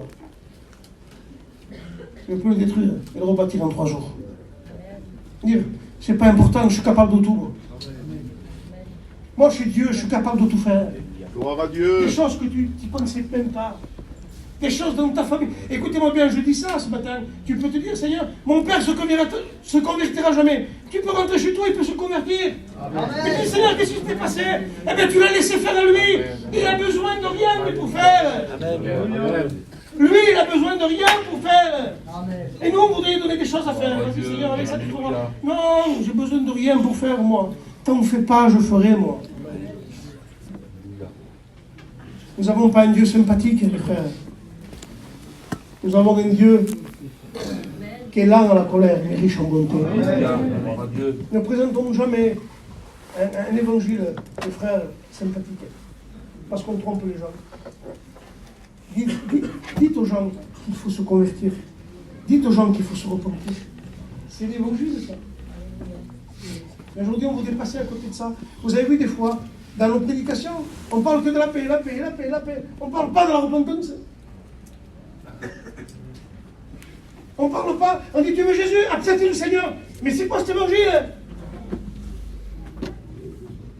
S1: Je ne veux plus le détruire et le rebâtir en 3 jours. Dire, c'est pas important, je suis capable de tout. Moi, je suis Dieu, je suis capable de tout faire.
S3: Gloire à Dieu.
S1: Des choses que tu ne pensais même pas. des choses dans ta famille. Écoutez-moi bien, je dis ça ce matin. Tu peux te dire, Seigneur, mon père se convertira jamais. Tu peux rentrer chez toi, il peut se convertir. Mais dis, Seigneur, qu'est-ce qui s'est passé? Eh bien, tu l'as laissé faire à lui. Il a besoin de rien pour faire. Lui, il a besoin de rien pour faire. Et nous, on voudrait donner des choses à faire. Vas-y, Seigneur, avec ça, tu trouveras. Non, j'ai besoin de rien pour faire, moi. T'en fais pas, je ferai, moi. Nous n'avons pas un Dieu sympathique, mes frères. Nous avons un Dieu qui est lent à la colère, mais riche en bonté. Ne présentons jamais un évangile, mes frères, sympathique. Parce qu'on trompe les gens. Dites aux gens qu'il faut se convertir. Dites aux gens qu'il faut se repentir. C'est l'évangile, ça. Mais aujourd'hui, on voudrait passer à côté de ça. Vous avez vu des fois, dans nos prédications, on parle que de la paix, la paix, la paix, la paix. On ne parle pas de la repentance. On ne parle pas, on dit tu veux Jésus, accepte le Seigneur. Mais c'est quoi cet évangile?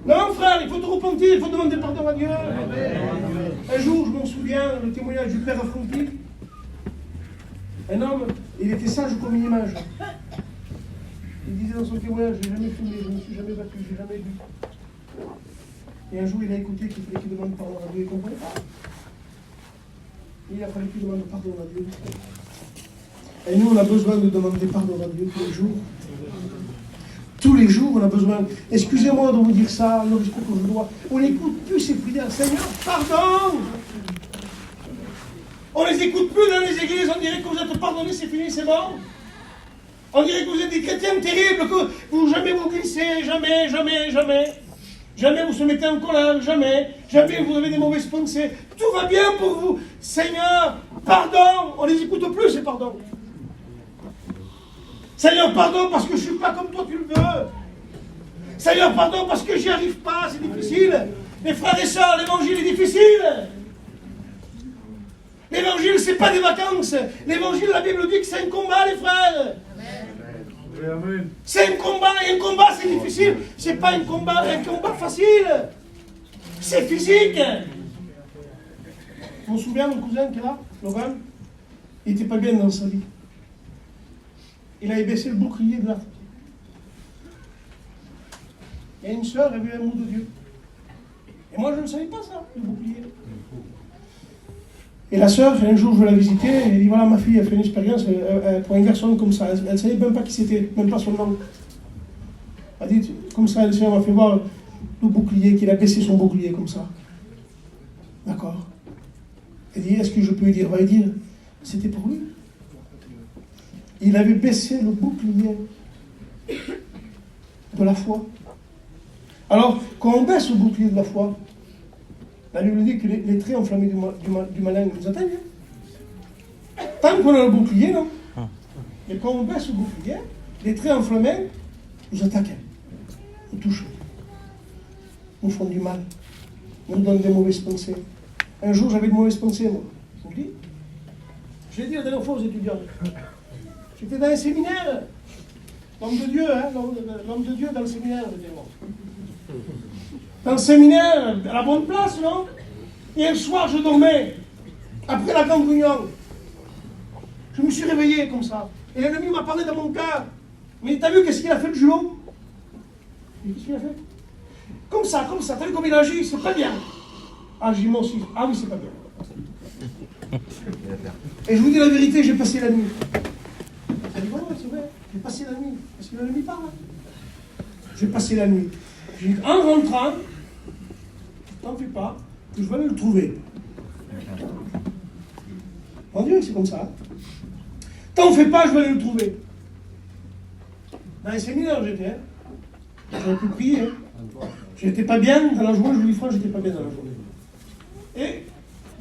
S1: Non frère, il faut te repentir, il faut demander pardon à Dieu. Un jour, je m'en souviens, le témoignage du père affranchi. Un homme, il était sage comme une image. Il disait dans son témoignage, j'ai jamais fumé, je ne me suis jamais battu, j'ai jamais bu. Et un jour, il a écouté qu'il fallait qu'il demande pardon à Dieu, il ne comprenait pas. Il a fallu qu'il demande pardon à Dieu. Et nous, on a besoin de demander pardon à Dieu tous les jours. Tous les jours, on a besoin. Excusez-moi de vous dire ça, le respect que je dois. On n'écoute plus ces prières. Seigneur, pardon! On ne les écoute plus dans les églises. On dirait que vous êtes pardonnés, c'est fini, c'est bon. On dirait que vous êtes des chrétiens terribles, que vous jamais vous glissez, jamais, jamais, jamais. Jamais vous se mettez en colère, jamais. Jamais vous avez des mauvaises pensées. Tout va bien pour vous. Seigneur, pardon! On ne les écoute plus, ces pardons. Seigneur, pardon parce que je ne suis pas comme toi tu le veux. Seigneur, pardon parce que j'y arrive pas, c'est difficile. Mes frères et sœurs, l'évangile est difficile. L'évangile, c'est pas des vacances. L'évangile, la Bible dit que c'est un combat, les frères. Amen. C'est un combat, et un combat, c'est difficile. C'est pas un combat facile. C'est physique. Je me souviens, mon cousin qui est là, Laurent, il n'était pas bien dans sa vie. Il avait baissé le bouclier de la foi. Il y a une sœur, elle a vu un mot de Dieu. Et moi, je ne savais pas ça, le bouclier. Et la sœur, un jour, je vais la visiter, et elle dit, voilà, ma fille a fait une expérience pour un garçon comme ça. Elle ne savait même pas qui c'était, même pas son nom. Elle dit, comme ça, le Seigneur m'a fait voir le bouclier, qu'il a baissé son bouclier comme ça. D'accord. Elle dit, est-ce que je peux lui dire? Va lui dire, c'était pour lui. Il avait baissé le bouclier de la foi. Alors, quand on baisse le bouclier de la foi, la Bible dit que les traits enflammés du malin nous atteignent. Tant qu'on a le bouclier, non. Mais quand on baisse le bouclier, les traits enflammés nous attaquent, nous touchent, nous font du mal, nous donnent des mauvaises pensées. Un jour, j'avais de mauvaises pensées, moi. Je vous le dis. Je l'ai dit la dernière fois aux étudiants. J'étais dans un séminaire. L'homme de Dieu, hein, l'homme de Dieu dans le séminaire, j'étais moi. Dans le séminaire, à la bonne place, non? Et un soir, je dormais, après la grande réunion. Je me suis réveillé comme ça. Et l'ennemi m'a parlé dans mon cœur. Mais t'as vu qu'est-ce qu'il a fait, le julot? Qu'est-ce qu'il a fait? Comme ça, t'as vu comme il agit? C'est pas bien. Ah, j'ai dit moi aussi. Ah oui, c'est pas bien. Et je vous dis la vérité, j'ai passé la nuit. Elle dit, ouais, c'est vrai, j'ai passé la nuit. Parce que l'ennemi parle. J'ai passé la nuit. J'ai dit, en rentrant, t'en fais pas, que je vais aller le trouver. Mon Dieu, c'est comme ça. T'en fais pas, je vais aller le trouver. Dans les séminaires, j'étais. Hein. J'aurais pu prier. Hein. J'étais pas bien dans la journée, je vous dis franchement, j'étais pas bien dans la journée. Et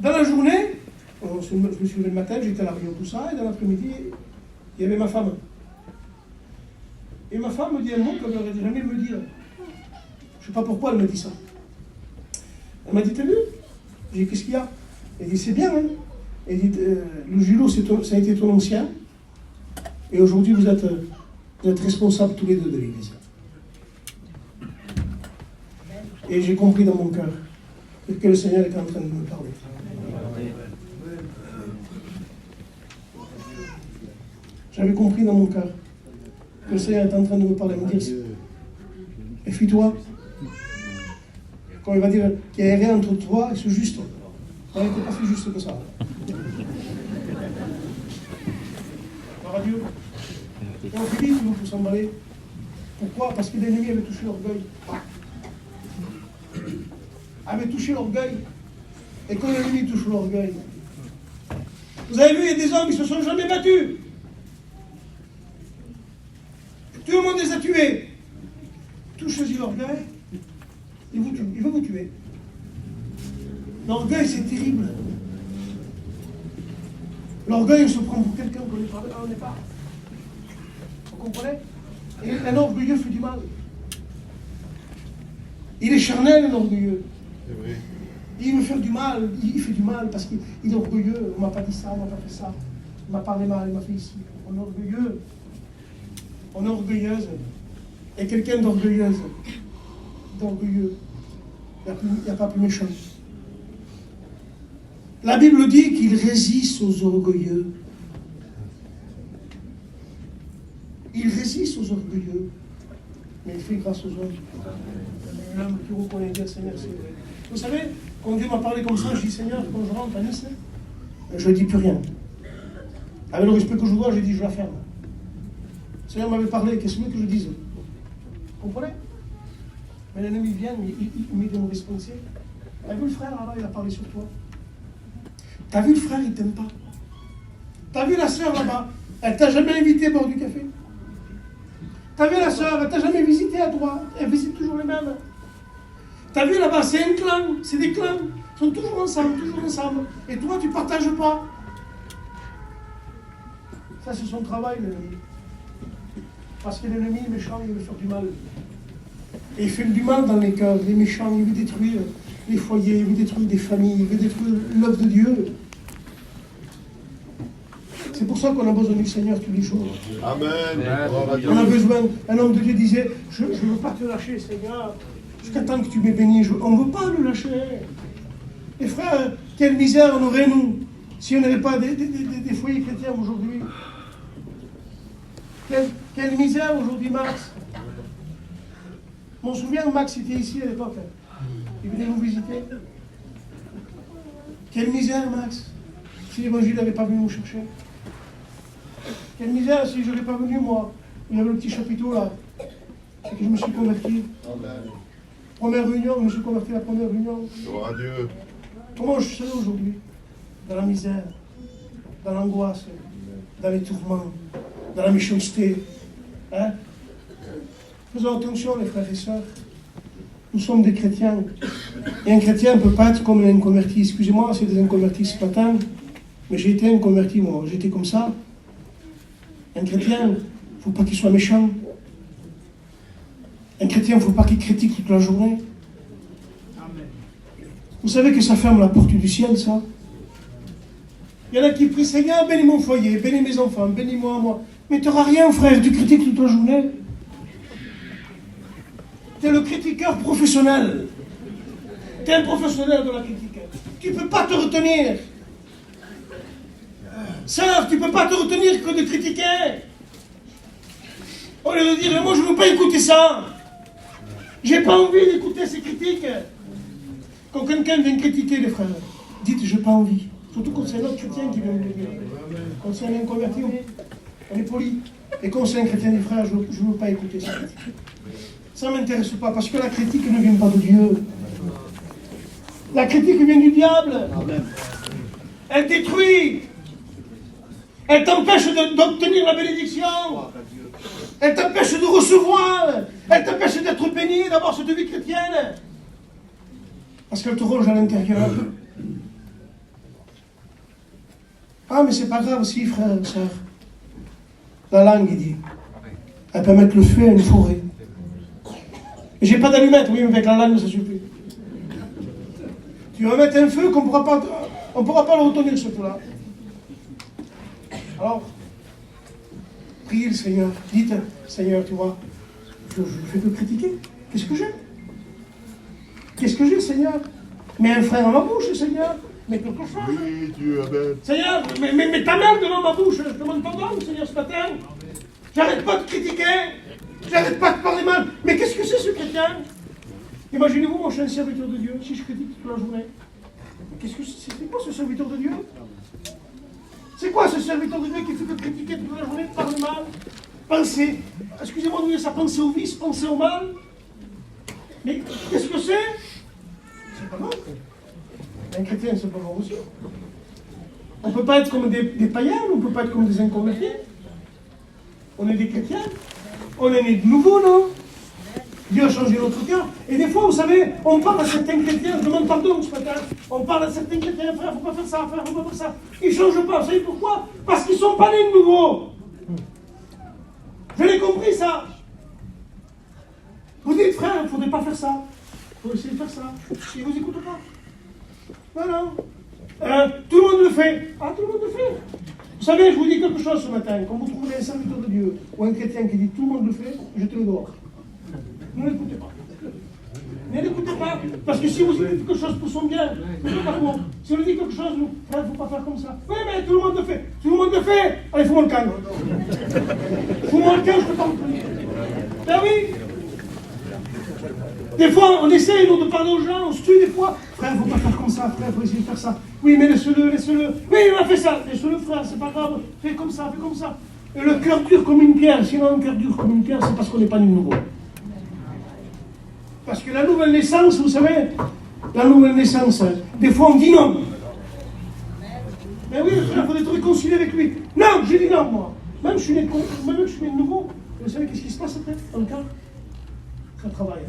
S1: dans la journée, je me suis levé le matin, j'étais à la réunion, tout ça, et dans l'après-midi, il y avait ma femme. Et ma femme me dit un mot qu'elle n'aurait jamais me dire. Je ne sais pas pourquoi elle me dit ça. Elle m'a dit, t'as vu? J'ai dit, qu'est-ce qu'il y a? Elle dit, c'est bien, hein? Elle dit, le julo, ça a été ton ancien. Et aujourd'hui, vous êtes responsables tous les deux de l'église. Et j'ai compris dans mon cœur que le Seigneur était en train de me parler. J'avais compris dans mon cœur que le Seigneur est en train de me parler, me dire, méfie-toi. Quand il va dire qu'il y a rien entre toi et ce juste, il n'était pas si juste que ça. Gloire à Dieu. Et on finit, il faut s'emballer. Pourquoi? Parce que l'ennemi avait touché l'orgueil. Avait touché l'orgueil. Et quand l'ennemi touche l'orgueil, vous avez vu, il y a des hommes qui ne se sont jamais battus. Tout le monde les a tués. Touchez-y l'orgueil, il va vous tuer. L'orgueil, c'est terrible. L'orgueil, on se prend pour quelqu'un qu'on n'est pas. Vous comprenez? Et un orgueilleux fait du mal. Il est charnel, un orgueilleux.
S3: C'est vrai.
S1: Il veut faire du mal, il fait du mal parce qu'il est orgueilleux. On ne m'a pas dit ça, on ne m'a pas fait ça. Il m'a parlé mal, il m'a fait ici. On est orgueilleux. On est orgueilleuse. Et quelqu'un d'orgueilleuse, d'orgueilleux, il n'y a pas plus méchant. La Bible dit qu'il résiste aux orgueilleux. Il résiste aux orgueilleux, mais il fait grâce aux hommes. L'homme qui reconnaît bien Seigneur, c'est vrai. Vous savez, quand Dieu m'a parlé comme ça, je dis Seigneur, quand je rentre à Nice, je ne dis plus rien. Avec le respect que je dois, j'ai dit je la ferme. Le Seigneur m'avait parlé, qu'est-ce que je dise? Vous comprenez? Mais l'ennemi vient, il met des mauvaises pensées. T'as vu le frère là-bas, il a parlé sur toi. T'as vu le frère, il t'aime pas. T'as vu la sœur là-bas, elle t'a jamais invité à boire du café. T'as vu la sœur, elle t'a jamais visité à droite, elle visite toujours les mêmes. T'as vu là-bas, c'est un clan, c'est des clans, ils sont toujours ensemble. Et toi, tu partages pas. Ça, c'est son travail, l'ennemi. Parce que l'ennemi est méchant, il veut faire du mal. Et il fait du mal dans les cœurs, les méchants, il veut détruire les foyers, il veut détruire des familles, il veut détruire l'œuvre de Dieu. C'est pour ça qu'on a besoin du Seigneur tous les jours.
S3: Amen.
S1: On a besoin, un homme de Dieu disait, je ne veux pas te lâcher, Seigneur, jusqu'à temps que tu m'aies béni. On ne veut pas le lâcher. Et frères, quelle misère on aurait, nous, si on n'avait pas des foyers chrétiens aujourd'hui. Quelle misère aujourd'hui, Max. Je m'en souviens, Max était ici à l'époque. Il venait nous visiter. Quelle misère, Max, si l'évangile n'avait pas venu nous chercher. Quelle misère si je n'étais pas venu, moi. Il y avait le petit chapiteau là. Et que je me suis converti.
S3: Amen.
S1: Première réunion, je me suis converti à la première réunion.
S3: Gloire à Dieu.
S1: Comment je suis aujourd'hui? Dans la misère, dans l'angoisse, dans les tourments, dans la méchanceté. Hein? Faisons attention, les frères et sœurs. Nous sommes des chrétiens. Et un chrétien ne peut pas être comme un inconverti. Excusez-moi, c'est des inconvertis ce matin. Mais j'ai été inconverti, moi. J'étais comme ça. Un chrétien, il ne faut pas qu'il soit méchant. Un chrétien, il ne faut pas qu'il critique toute la journée. Vous savez que ça ferme la porte du ciel, ça. Il y en a qui prient, Seigneur, bénis mon foyer, bénis mes enfants, bénis-moi, moi. Mais tu n'auras rien, frère, tu critiques toute la journée. Tu es le critiqueur professionnel. Tu es un professionnel de la critique. Tu ne peux pas te retenir. Sœur, tu ne peux pas te retenir que de critiquer. Au lieu de dire, moi je ne veux pas écouter ça. J'ai pas envie d'écouter ces critiques. Quand quelqu'un vient critiquer les frères, dites, j'ai pas envie. Surtout quand c'est un autre chrétien qui vient me dire. Quand c'est un inconverti, on est poli. Et quand c'est un chrétien des frères, je ne veux pas écouter ça. Ça ne m'intéresse pas, parce que la critique ne vient pas de Dieu. La critique vient du diable. Elle détruit. Elle t'empêche d'obtenir la bénédiction. Elle t'empêche de recevoir. Elle t'empêche d'être béni, d'avoir cette vie chrétienne. Parce qu'elle te ronge à l'intérieur. Ah, mais c'est pas grave si, frère et sœur. La langue, il dit. Elle peut mettre le feu à une forêt. Et j'ai pas d'allumette, oui, mais avec la langue, ça suffit. Tu vas mettre un feu qu'on ne pourra pas le retenir, ce feu-là. Alors, priez le Seigneur. Dites, Seigneur, tu vois, je vais te critiquer. Qu'est-ce que j'ai? Qu'est-ce que j'ai, Seigneur? Mais un frein dans ma bouche, Seigneur. Mais quelque chose.
S3: Oui, Dieu, Amen.
S1: Seigneur, mais ta main devant ma bouche, je te demande pardon, Seigneur, ce matin. J'arrête pas de critiquer, j'arrête pas de parler mal. Mais qu'est-ce que c'est ce chrétien? Imaginez-vous, moi je suis un serviteur de Dieu, si je critique toute la journée. Qu'est-ce que c'est quoi ce serviteur de Dieu? C'est quoi ce serviteur de Dieu qui fait que critiquer toute la journée, parler mal, penser, excusez-moi de dire ça, penser au vice, penser au mal? Mais qu'est-ce que c'est? C'est pas bon. Un chrétien, c'est pas bon aussi. On ne peut pas être comme des païens, on ne peut pas être comme des inconvertis. On est des chrétiens. On est nés de nouveau, non? Dieu a changé notre cœur. Et des fois, vous savez, on parle à certains chrétiens, je demande pardon ce matin, on parle à certains chrétiens, frère, il ne faut pas faire ça, frère, il ne faut pas faire ça. Ils ne changent pas. Vous savez pourquoi? Parce qu'ils ne sont pas nés de nouveau. Je l'ai compris, ça. Vous dites, frère, il ne faudrait pas faire ça. Il faut essayer de faire ça. Ils ne vous écoutent pas. Voilà. Tout le monde le fait. Ah, tout le monde le fait. Vous savez, je vous dis quelque chose ce matin. Quand vous trouvez un serviteur de Dieu ou un chrétien qui dit tout le monde le fait, jetez-le dehors. Ne l'écoutez pas. Ne l'écoutez pas. Parce que si vous dites quelque chose pour son bien, ne faites pas pour. Si on dit quelque chose, il ne faut pas faire comme ça. Oui, mais tout le monde le fait. Tout le monde le fait. Allez, fous-moi le calme. Fous-moi le calme, je ne peux pas vous prier. Ben oui. Des fois, on essaye de parler aux gens, on se tue des fois. Frère, il ne faut pas faire comme ça, frère, il faut essayer de faire ça. Oui, mais laisse-le, laisse-le. Oui, il a fait ça. Laisse-le, frère, c'est pas grave. Fais comme ça, fais comme ça. Et le cœur dur comme une pierre. Sinon, un cœur dur comme une pierre, c'est parce qu'on n'est pas né de nouveau. Parce que la nouvelle naissance, vous savez, la nouvelle naissance, des fois on dit non. Mais oui, il faut être réconcilié avec lui. Non, j'ai dit non, moi. Même que je suis né de nouveau. Vous savez qu'est-ce qui se passe après, dans le cœur? Ça travaille.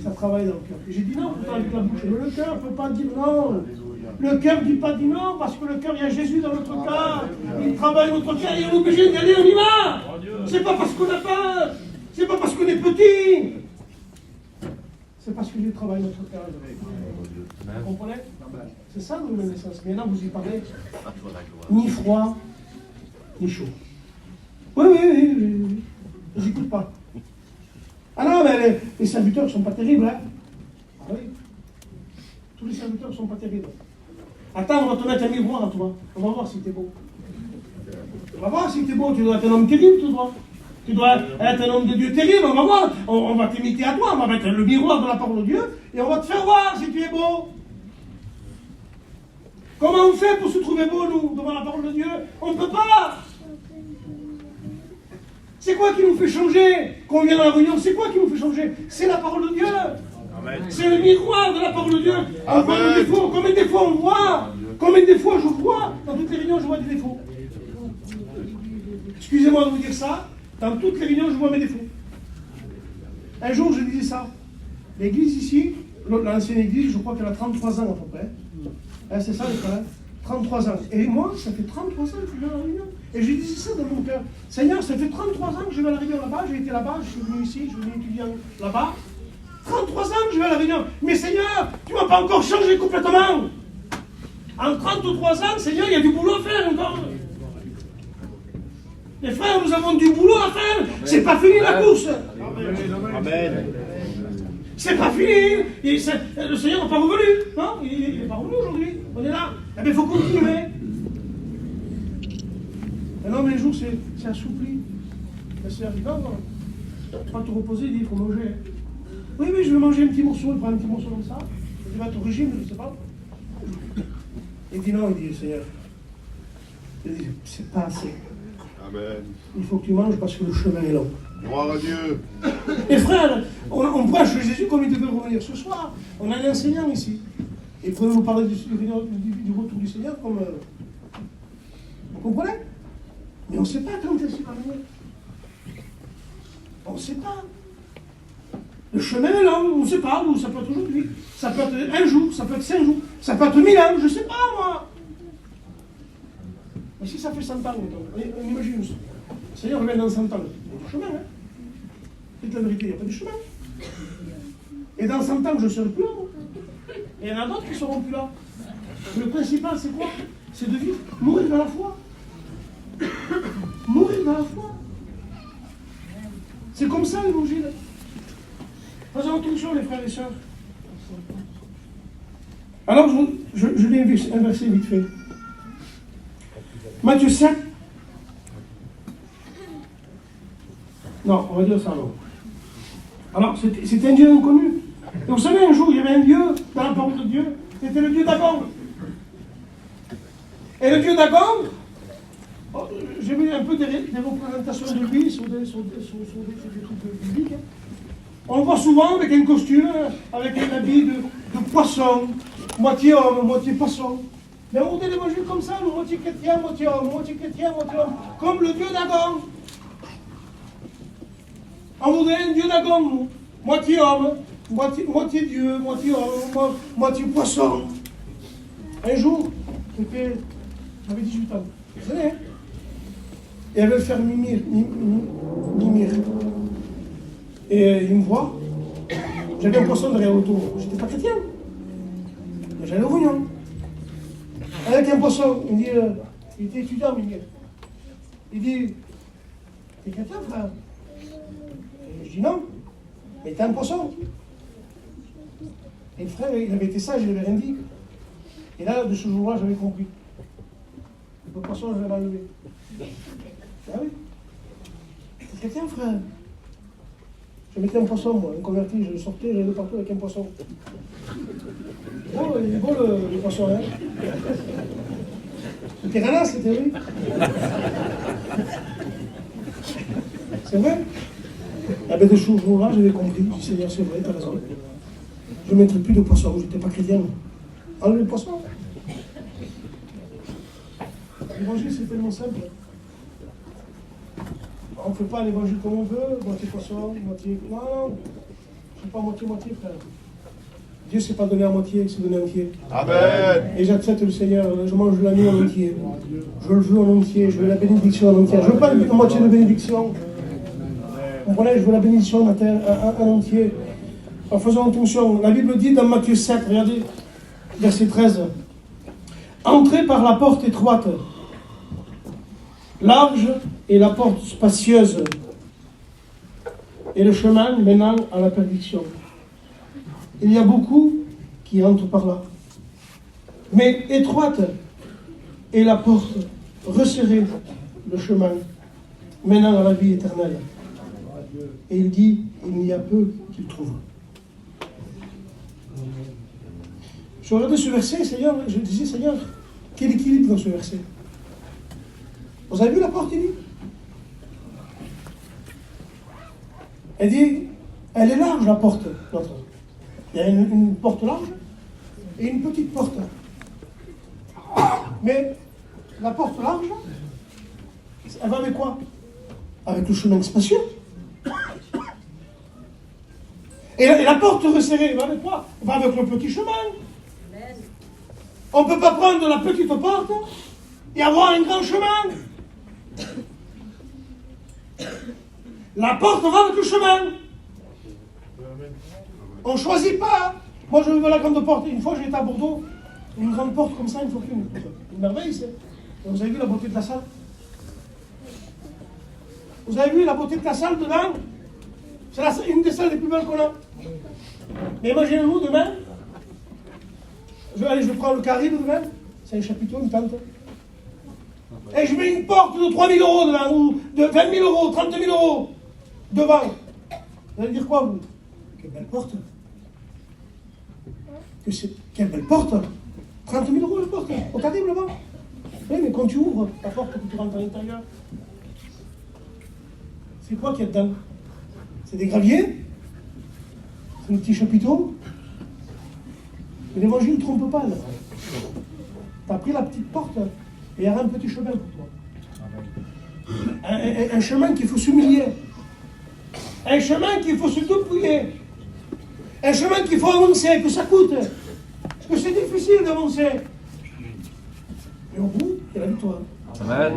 S1: Ça travaille dans le cœur. J'ai dit non, pourtant avec la bouche. Mais le cœur ne peut pas dire non. Le cœur ne dit pas dit non, parce que le cœur, il y a Jésus dans notre cœur. Il travaille notre cœur, il est obligé d'y aller, on y va. C'est pas parce qu'on a peur. C'est pas parce qu'on est petit. C'est parce que Dieu travaille notre cœur. Vous comprenez? C'est ça, la nouvelle naissance. Mais là, vous y parlez. Ni froid, ni chaud. Oui. J'écoute pas. Ah non, mais les serviteurs ne sont pas terribles, hein? Ah oui. Tous les serviteurs ne sont pas terribles. Attends, on va te mettre un miroir à toi. On va voir si t'es beau. On va voir si t'es beau. Tu dois être un homme terrible, tu dois. Tu dois être un homme de Dieu terrible. On va voir. On va t'imiter à toi. On va mettre le miroir de la parole de Dieu et on va te faire voir si tu es beau. Comment on fait pour se trouver beau, nous, devant la parole de Dieu? On ne peut pas. C'est quoi qui nous fait changer? Quand on vient dans la réunion, c'est quoi qui nous fait changer? C'est la parole de Dieu. Amen. C'est le miroir de la parole de Dieu. On voit nos défauts. Combien de fois on voit? Combien de fois je vois? Dans toutes les réunions, je vois des défauts. Excusez-moi de vous dire ça. Dans toutes les réunions, je vois mes défauts. Un jour, je disais ça. L'église ici, l'ancienne église, je crois qu'elle a 33 ans à peu près. Hein, c'est ça les frères? 33 ans. Et moi, ça fait 33 ans que je viens à la réunion. Et je disais ça dans mon cœur. Seigneur, ça fait 33 ans que je vais à la réunion là-bas. J'ai été là-bas, je suis venu ici, je suis venu étudier là-bas. 33 ans que je vais à la réunion. Mais Seigneur, tu ne m'as pas encore changé complètement. En 33 ans, Seigneur, il y a du boulot à faire encore. Les frères, nous avons du boulot à faire. C'est pas fini la course.
S3: Amen.
S1: C'est pas fini. Le Seigneur n'est pas revenu. Non, il n'est pas revenu aujourd'hui. On est là. Eh bien, il faut continuer. Et non, mais un jour, c'est assoupli. Le Seigneur dit non, pas te reposer, il dit il faut manger. Oui, je vais manger un petit morceau. Il prend un petit morceau comme ça. Il va être au régime, je ne sais pas. Il dit non, il dit Seigneur. Il dit c'est pas assez.
S3: Amen.
S1: Il faut que tu manges parce que le chemin est long.
S3: Gloire à Dieu.
S1: Et frère, on prêche Jésus comme il devait revenir ce soir. On a un enseignant ici. Et il pourrait nous parler du retour du Seigneur comme... Vous comprenez? Mais on ne sait pas quand est-ce qu'il va venir. On ne sait pas. Le chemin est long, on ne sait pas. Ça peut être aujourd'hui, ça peut être un jour, ça peut être 5 jours, ça peut être 1000 ans, je ne sais pas moi. Mais si ça fait 100 ans, on imagine ça. Le Seigneur revient dans 100 ans. Il y a du chemin, hein. C'est la vérité, il n'y a pas de chemin. Et dans 100 ans, je ne serai plus là. Et il y en a d'autres qui ne seront plus là. Le principal, c'est quoi? C'est de vivre, mourir dans la foi. Mourir dans la foi. C'est comme ça l'évangile. Faisons attention, les frères et sœurs. Alors, je l'ai inversé vite fait. Matthieu 7. Non, on va dire ça non. Alors, c'était un Dieu inconnu. Et vous savez, un jour, il y avait un Dieu dans la parole de Dieu. C'était le Dieu Dagon. Et le Dieu Dagon, j'ai vu un peu des représentations de lui sur des trucs bibliques. On le voit souvent avec un costume, avec un habit de poisson, moitié homme, moitié poisson. Mais on dit l'évangile comme ça, moitié chrétien, moitié homme, moitié chrétien, moitié homme, comme le Dieu Dagon. On voudrait un Dieu Dagon, moitié homme, moitié Dieu, moitié homme, moitié poisson. Un jour, j'avais 18 ans, vous savez, hein? Et elle veut faire Mimir. Et il me voit, j'avais un poisson derrière l'auto, j'étais pas chrétien, mais j'allais au Réunion. Avec un poisson, il me dit, il était étudiant, Mimir. Il dit, t'es chrétien, frère? Et je dis non, mais t'es un poisson. Et le frère, il avait été sage, il avait rien dit. Et là, de ce jour-là, j'avais compris. Le poisson, je vais l'enlever. Ah oui. T'es chrétien, frère? Je mettais un poisson, moi, un converti, je le sortais, j'allais partout avec un poisson. Oh, il est beau le poisson, hein? Le piranha, c'était oui. C'est vrai? Ah ben de ce jour-là, j'avais compris. Je dis, Seigneur, c'est vrai, t'as raison. Je ne mettrai plus de poisson, j'étais pas chrétien. Enlève le poisson. L'évangile, c'est tellement simple. On ne fait pas l'évangile comme on veut, moitié poisson, moitié... Non, c'est pas moitié-moitié, frère. Dieu ne s'est pas donné à moitié, il s'est donné entier.
S3: Amen.
S1: Et j'accepte le Seigneur, je mange la nuit en entier. Je le veux en entier, je veux la bénédiction en entier. Je ne veux pas une moitié de bénédiction. Vous comprenez, je veux la bénédiction en entier. En faisant attention, la Bible dit dans Matthieu 7, regardez, verset 13. Entrez par la porte étroite. Large est la porte spacieuse et le chemin menant à la perdition. Il y a beaucoup qui entrent par là. Mais étroite est la porte, resserrée le chemin menant à la vie éternelle. Et il dit, il y a peu qui le trouvent. Je regardais ce verset, Seigneur, je disais, Seigneur, quel équilibre dans ce verset? Vous avez vu la porte, il dit? Elle dit, elle est large, la porte. Il y a une porte large et une petite porte. Mais la porte large, elle va avec quoi? Avec le chemin spacieux. Et la porte resserrée, elle va avec quoi? Elle va avec le petit chemin. On ne peut pas prendre la petite porte et avoir un grand chemin. La porte va avec le chemin. On ne choisit pas. Moi, je veux la grande porte. Une fois, j'ai été à Bordeaux. Une grande porte comme ça, une fortune. Une merveille, c'est. Vous avez vu la beauté de la salle? Vous avez vu la beauté de la salle dedans? C'est une des salles les plus belles qu'on a. Mais imaginez-vous, demain, je prends le Caribe demain. C'est un chapiteau, une tente. Et je mets une porte de 3 000 € devant, ou de 20 000 €, 30 000 € devant. Vous allez dire quoi, vous? Quelle belle porte. Quelle belle porte. 30 000 € la porte, au Caribe là-bas. Oui, mais quand tu ouvres la porte que tu rentres à l'intérieur, c'est quoi qu'il y a dedans? C'est des graviers? C'est un petit chapiteau? Mais l'évangile ne trompe pas, là. Tu as pris la petite porte, et il y a un petit chemin pour toi. Un chemin qu'il faut s'humilier. Un chemin qu'il faut se dépouiller. Un chemin qu'il faut avancer, que ça coûte. Parce que c'est difficile d'avancer. Et au bout, il y a la victoire. Amen.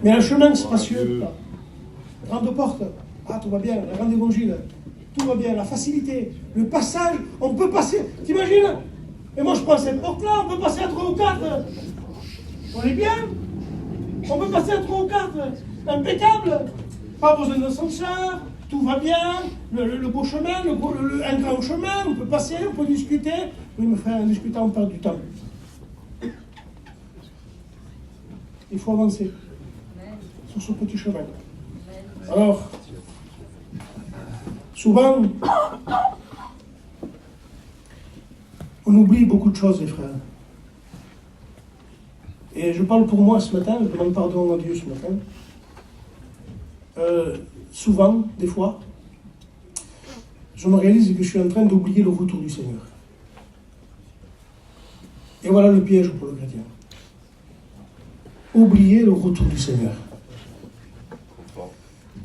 S1: Mais un chemin spacieux, grande porte, ah tout va bien, la grande évangile, tout va bien, la facilité, le passage, on peut passer, t'imagines? Et moi je prends cette porte-là, on peut passer à 3 ou 4. On est bien? On peut passer à 3 ou 4, impeccable, pas besoin d'ascenseur, tout va bien, le beau chemin, un grand chemin, on peut passer, on peut discuter, Oui, mes frères, en discutant, on perd du temps. Il faut avancer sur ce petit chemin. Alors, souvent, on oublie beaucoup de choses, les frères. Et je parle pour moi ce matin, je demande pardon à Dieu ce matin. Souvent, des fois, je me réalise que je suis en train d'oublier le retour du Seigneur. Et voilà le piège pour le chrétien. Oublier le retour du Seigneur.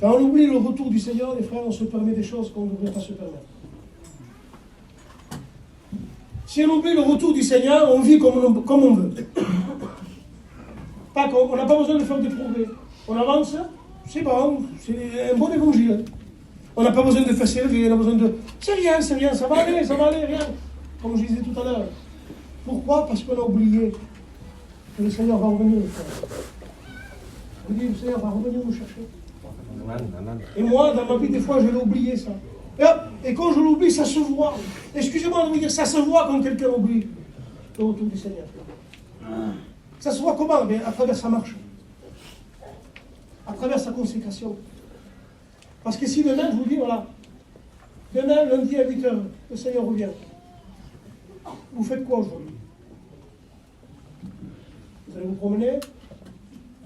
S1: Quand on oublie le retour du Seigneur, les frères, on se permet des choses qu'on ne devrait pas se permettre. Si on oublie le retour du Seigneur, on vit comme on veut. On n'a pas besoin de faire des progrès. On avance, c'est bon, c'est un bon évangile. On n'a pas besoin de faire s'élever, on a besoin de... C'est rien, ça va aller, rien. Comme je disais tout à l'heure. Pourquoi? Parce qu'on a oublié que le Seigneur va revenir, les frères. On dit, le Seigneur va revenir nous chercher. Et moi, dans ma vie, des fois, je l'ai oublié, ça. Et quand je l'oublie, ça se voit. Excusez-moi de vous dire, ça se voit quand quelqu'un oublie le retour du Seigneur. Ça se voit comment? À travers sa marche. À travers sa consécration. Parce que si demain, je vous dis, voilà, demain, lundi à 8h, le Seigneur revient. Vous faites quoi aujourd'hui? Vous allez vous promener?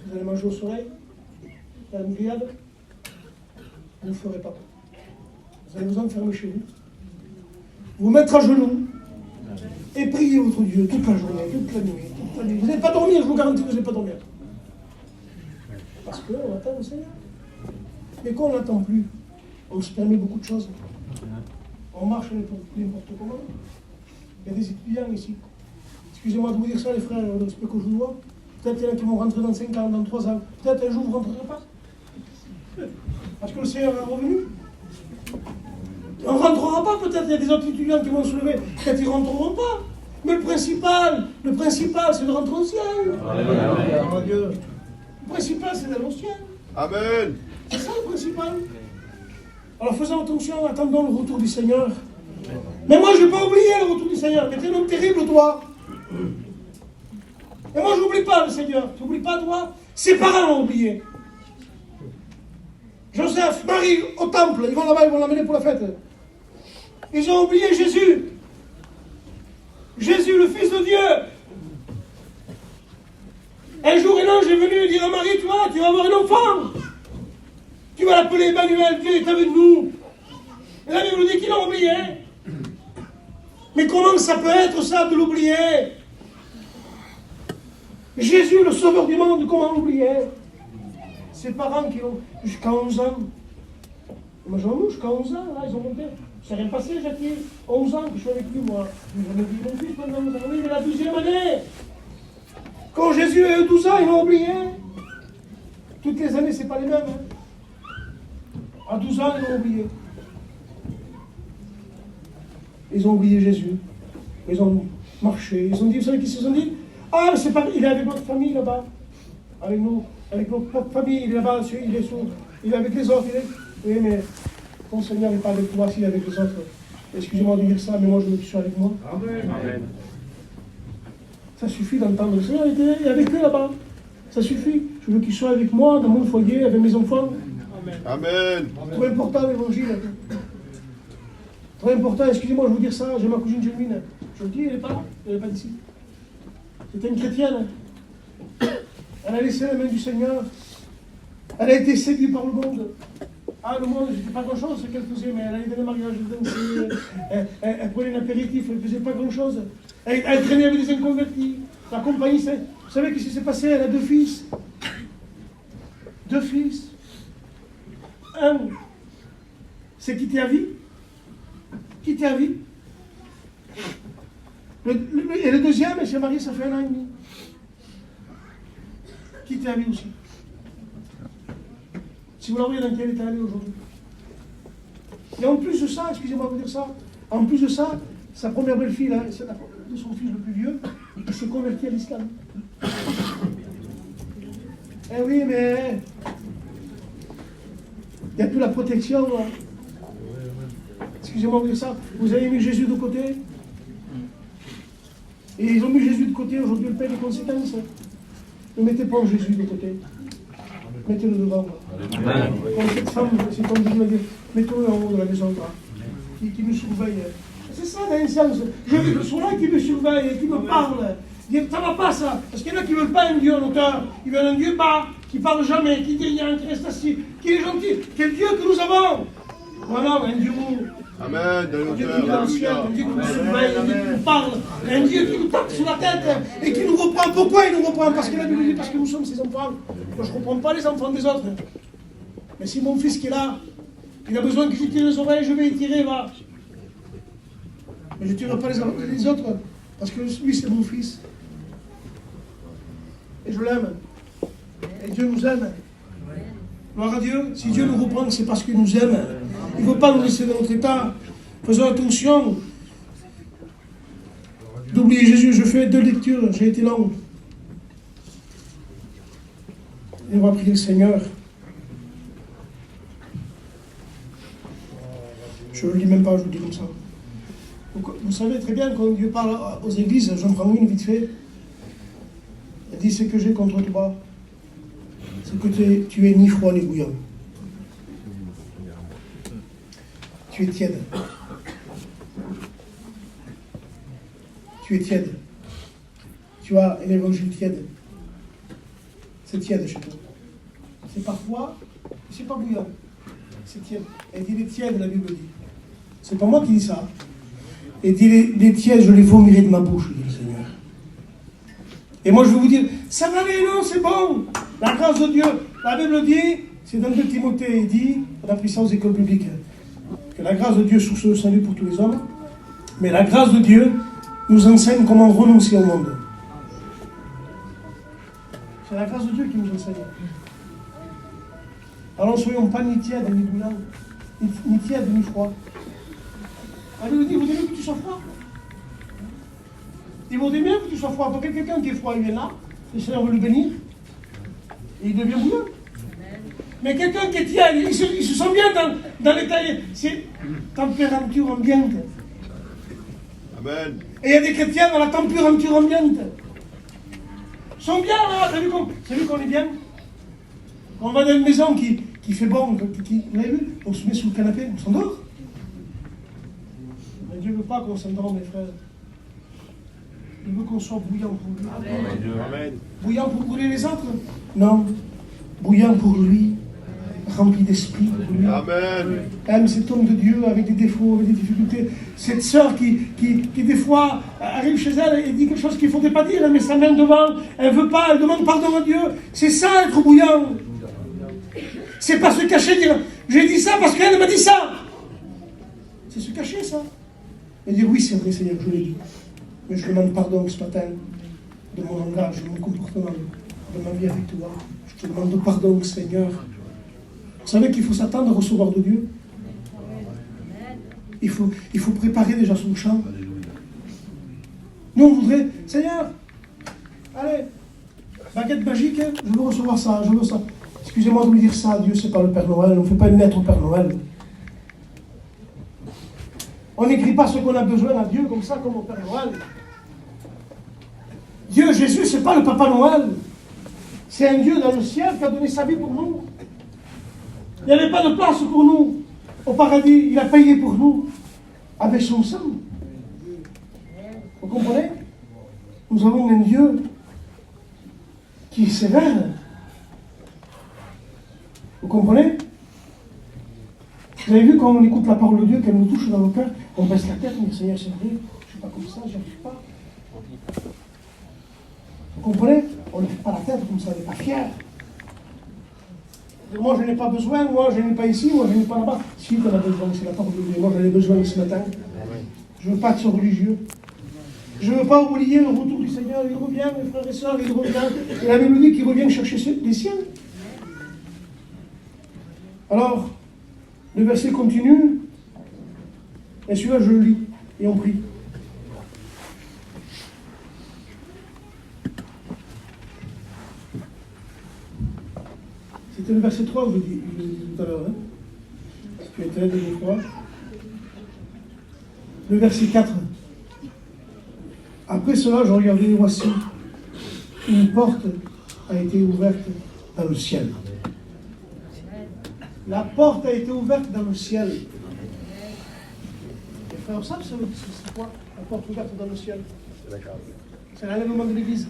S1: Vous allez manger au soleil? Dans une grillade? Vous ne le ferez pas. Vous allez vous enfermer chez vous. Vous mettre à genoux et prier votre Dieu toute la journée, toute la nuit, toute la nuit. Vous n'allez pas dormir, je vous garantis que vous n'allez pas dormir. Parce qu'on attend le Seigneur. Et quand on n'attend plus, on se permet beaucoup de choses. On marche n'importe comment. Il y a des étudiants ici. Excusez-moi de vous dire ça, les frères, le respect que je vous dois. Peut-être qu'il y en a qui vont rentrer dans 5 ans, dans 3 ans. Peut-être un jour vous ne rentrerez pas. Parce que le Seigneur est revenu. On ne rentrera pas, peut-être. Il y a des autres étudiants qui vont se lever. Peut-être ils ne rentreront pas. Mais le principal, c'est de rentrer au ciel. Amen. Dieu. Le principal, c'est d'aller au ciel.
S3: Amen.
S1: C'est ça le principal. Alors faisons attention, attendons le retour du Seigneur. Mais moi, je n'ai pas oublié le retour du Seigneur. Mais t'es un homme terrible, toi. Et moi, je n'oublie pas le Seigneur. Tu n'oublies pas, toi? Ses parents l'ont oublié. Joseph, Marie, au temple. Ils vont là-bas, ils vont l'amener pour la fête. Ils ont oublié Jésus. Jésus, le Fils de Dieu. Un jour, un ange est venu dire à Marie, toi, tu vas avoir un enfant. Tu vas l'appeler Emmanuel, Dieu est avec nous. Et la Bible nous dit qu'il l'a oublié. Mais comment ça peut être ça de l'oublier? Jésus, le sauveur du monde, comment l'oublier? Ses parents qui l'ont jusqu'à 11 ans. Imaginons-nous, jusqu'à 11 ans, là, ils ont monté. Ça s'est rien passé, Jackie. 11 ans que je suis avec lui, moi. J'en ai vu mon fils pendant 11 ans. Oui, il est la 12e année. Quand Jésus a eu 12 ans, ils l'ont oublié. Toutes les années, c'est pas les mêmes. À 12 ans, ils l'ont oublié. Ils ont oublié Jésus. Ils ont marché. Ils ont dit, vous savez qu'ils se sont dit? Ah, mais c'est pas, il est avec notre famille là-bas. Avec nous, avec notre propre famille. Il est là-bas, il est avec les autres. Oui, mais ton Seigneur n'est pas avec toi, s'il est avec les autres. Excusez-moi de dire ça, mais moi je veux qu'il soit avec moi. Amen. Amen. Ça suffit d'entendre le Seigneur, il est avec eux là-bas. Ça suffit. Je veux qu'il soit avec moi, dans mon foyer, avec mes enfants. Amen.
S3: Amen.
S1: Trop important l'évangile. Trop important, excusez-moi de vous dire ça, j'ai ma cousine Gémine. Je vous dis, elle n'est pas là, elle n'est pas d'ici. C'était une chrétienne. Elle a laissé la main du Seigneur. Elle a été séduite par le monde. Ah, le monde, c'était pas grand-chose ce qu'elle faisait, mais elle allait dans le mariage, elle prenait l'apéritif, elle faisait pas grand-chose. Elle traînait avec des inconvertis. La compagnie, vous savez ce qui s'est passé? Elle a 2 fils. 2 fils. Un, c'est quitter à vie. Quitter à vie. Et le deuxième, elle s'est mariée, ça fait 1 an et demi. Quitter à vie aussi. Si vous la voyez dans quel état elle est aujourd'hui. Et en plus de ça, excusez-moi de vous dire ça, en plus de ça, sa première belle-fille, là, c'est de son fils le plus vieux, il s'est converti à l'islam. Eh oui, mais il n'y a plus la protection. Là. Excusez-moi de vous dire ça. Vous avez mis Jésus de côté. Et ils ont mis Jésus de côté, aujourd'hui ils paient les conséquences. Ne mettez pas Jésus de côté. Mettez-le devant. Comme cette femme, c'est comme Jésus a dit, mettez-le en haut de la maison, là, qui nous surveille. C'est ça dans un sens. Je veux que ce soit là qui me surveille, qui me parle. Dire, ça va pas ça. Parce qu'il y en a qui ne veulent pas un Dieu en hauteur. Ils veulent un Dieu bas, qui parle jamais, qui dit rien, qui reste assis, qui est gentil. Quel Dieu que nous avons. Voilà, un Dieu où.
S3: Amen. Dans
S1: Un Dieu
S3: l'auteur.
S1: qui nous dans le ciel, un Dieu qui nous surveille, un Dieu qui nous parle, un Dieu qui nous tape sur la tête et qui nous reprend. Pourquoi il nous reprend? Parce que la Bible dit, parce que nous sommes ses enfants. Moi, je ne reprends pas les enfants des autres. Mais si mon fils qui est là, il a besoin que je tire les oreilles, je vais y tirer, va. Mais je ne tirerai pas les autres, parce que lui, c'est mon fils. Et je l'aime. Et Dieu nous aime. Gloire à Dieu. Si Dieu nous reprend, c'est parce qu'il nous aime. Il ne veut pas nous laisser dans notre état. Faisons attention d'oublier Jésus. Je fais 2 lectures. J'ai été long. Et on va prier le Seigneur. Je ne le dis même pas, je le dis comme ça. Donc, vous savez très bien, quand Dieu parle aux églises, j'en prends une vite fait. Il dit, ce que j'ai contre toi, c'est que tu es ni froid ni bouillant. Tu es tiède. Tu es tiède. Tu as un évangile tiède. C'est tiède chez toi. C'est pas froid, c'est pas bouillant. C'est tiède. Et il est tiède, la Bible dit. C'est pas moi qui dis ça. Et dit les tièdes, je les vomirai de ma bouche, dit le Seigneur. Et moi je vais vous dire, ça va aller, non, c'est bon. La grâce de Dieu, la Bible dit, c'est dans 2 Timothée, il dit, on a pris ça aux écoles publiques, que la grâce de Dieu source de salut pour tous les hommes, mais la grâce de Dieu nous enseigne comment renoncer au monde. C'est la grâce de Dieu qui nous enseigne. Alors ne soyons pas ni tièdes, ni bouillants, ni tièdes, ni froids. La Bible dit, vous aimez que tu sois froid? Il vaut bien que tu sois froid. Parce que quelqu'un qui est froid, il vient là, le Seigneur veut le bénir, et il devient bouillant. Mais quelqu'un qui est tiède, il se sent bien dans l'état, c'est température ambiante.
S3: Amen.
S1: Et il y a des chrétiens dans la température ambiante. Ils sont bien là, t'as vu qu'on est bien? Quand on va dans une maison qui fait bon, vous avez vu? On se met sous le canapé, on s'endort. Mais Dieu ne veut pas qu'on s'endorme, mes frères. Il veut qu'on soit bouillant pour lui.
S3: Amen.
S1: Bouillant pour brûler les autres? Non. Bouillant pour lui, rempli d'esprit pour lui.
S3: Amen.
S1: Aime cet homme de Dieu avec des défauts, avec des difficultés. Cette sœur qui des fois arrive chez elle et dit quelque chose qu'il ne faudrait pas dire, elle met sa main devant, elle ne veut pas, elle demande pardon à Dieu. C'est ça être bouillant. C'est pas se cacher, dire j'ai dit ça parce qu'elle m'a dit ça. C'est se cacher ça. Et dire oui, c'est vrai, Seigneur, je l'ai dit. Mais je demande pardon ce matin de mon langage, de mon comportement, de ma vie avec toi. Je te demande pardon, Seigneur. Vous savez qu'il faut s'attendre à recevoir de Dieu. Il faut préparer déjà son chant. Nous, on voudrait, Seigneur, allez, baguette magique, je veux recevoir ça, je veux ça. Excusez-moi de me dire ça, Dieu, c'est pas le Père Noël, on ne fait pas une lettre au Père Noël. On n'écrit pas ce qu'on a besoin à Dieu comme ça, comme au Père Noël. Dieu, Jésus, c'est pas le Papa Noël. C'est un Dieu dans le ciel qui a donné sa vie pour nous. Il n'y avait pas de place pour nous au paradis. Il a payé pour nous avec son sang. Vous comprenez? Nous avons un Dieu qui est sévère. Vous comprenez? Vous avez vu quand on écoute la parole de Dieu, qu'elle nous touche dans le cœur, on baisse la tête, on dit Seigneur, c'est vrai, je ne suis pas comme ça, j'y arrive pas. Vous comprenez? On ne fait pas la tête comme ça, on n'est pas fier. Moi, je n'ai pas besoin, moi, je n'ai pas ici, moi, je n'ai pas là-bas. Si, tu en as besoin, c'est la parole de Dieu. Moi, j'en ai besoin ce matin. Je ne veux pas être religieux. Je ne veux pas oublier le retour du Seigneur. Il revient, mes frères et sœurs, il revient. Et la Bible dit qu'il revient chercher les siens. Alors, le verset continue. Et celui-là, je le lis. Et on prie. C'était le verset 3 que je dis tout à l'heure. Hein. Tu étais là, je crois. Le verset 4. Après cela, je regardais, et voici, une porte a été ouverte dans le ciel. La porte a été ouverte dans le ciel. Les frères savent c'est quoi la porte ouverte dans le ciel? C'est l'enlèvement de l'Église.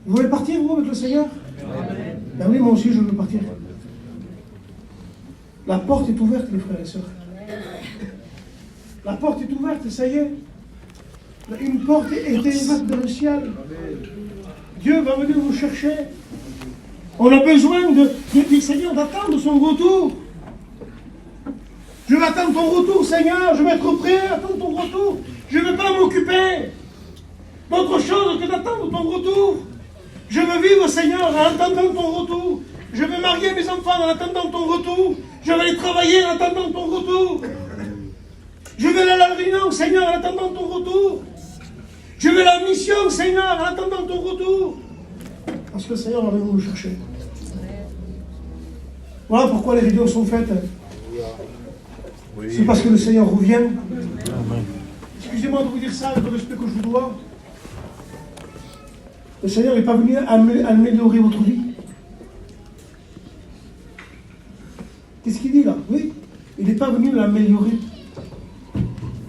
S1: Vous voulez partir, vous, avec le Seigneur? Ben oui, moi aussi, je veux partir. La porte est ouverte, les frères et sœurs. La porte est ouverte, ça y est. Une porte est ouverte dans le ciel. Dieu va venir nous chercher. On a besoin du Seigneur d'attendre son retour. Je vais attendre ton retour, Seigneur. Je vais être prêt à attendre ton retour. Je ne veux pas m'occuper d'autre chose que d'attendre ton retour. Je veux vivre, Seigneur, en attendant ton retour. Je veux marier mes enfants en attendant ton retour. Je vais aller travailler en attendant ton retour. Je veux aller à la réunion, Seigneur, en attendant ton retour. Je veux la mission, Seigneur, en attendant ton retour. Parce que le Seigneur va venir nous chercher. Voilà pourquoi les vidéos sont faites. C'est parce que le Seigneur revient. Excusez-moi de vous dire ça avec le respect que je vous dois. Le Seigneur n'est pas venu améliorer votre vie. Qu'est-ce qu'il dit là? Oui, il n'est pas venu l'améliorer.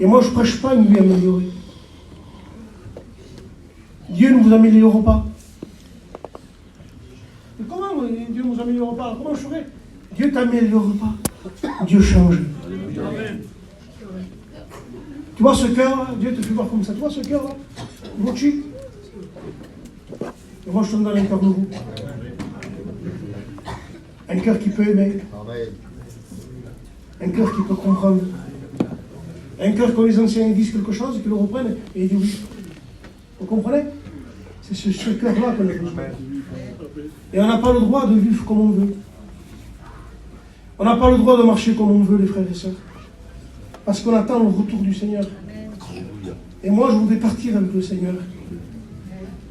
S1: Et moi, je ne prêche pas une vie améliorée. Dieu ne vous améliore pas. Mais comment Dieu ne vous améliore pas? Comment je ferais? Dieu ne t'améliore pas. Dieu change. Tu vois ce cœur-là? Dieu te fait voir comme ça. Tu vois ce cœur-là? Bouchi. Et moi, je te donne un cœur nouveau. Un cœur qui peut aimer. Un cœur qui peut comprendre. Un cœur quand les anciens disent quelque chose, qu'ils le reprennent et ils disent oui. Vous comprenez? C'est ce cœur-là qu'on a besoin. Et on n'a pas le droit de vivre comme on veut. On n'a pas le droit de marcher comme on veut, les frères et sœurs. Parce qu'on attend le retour du Seigneur. Et moi, je voudrais partir avec le Seigneur.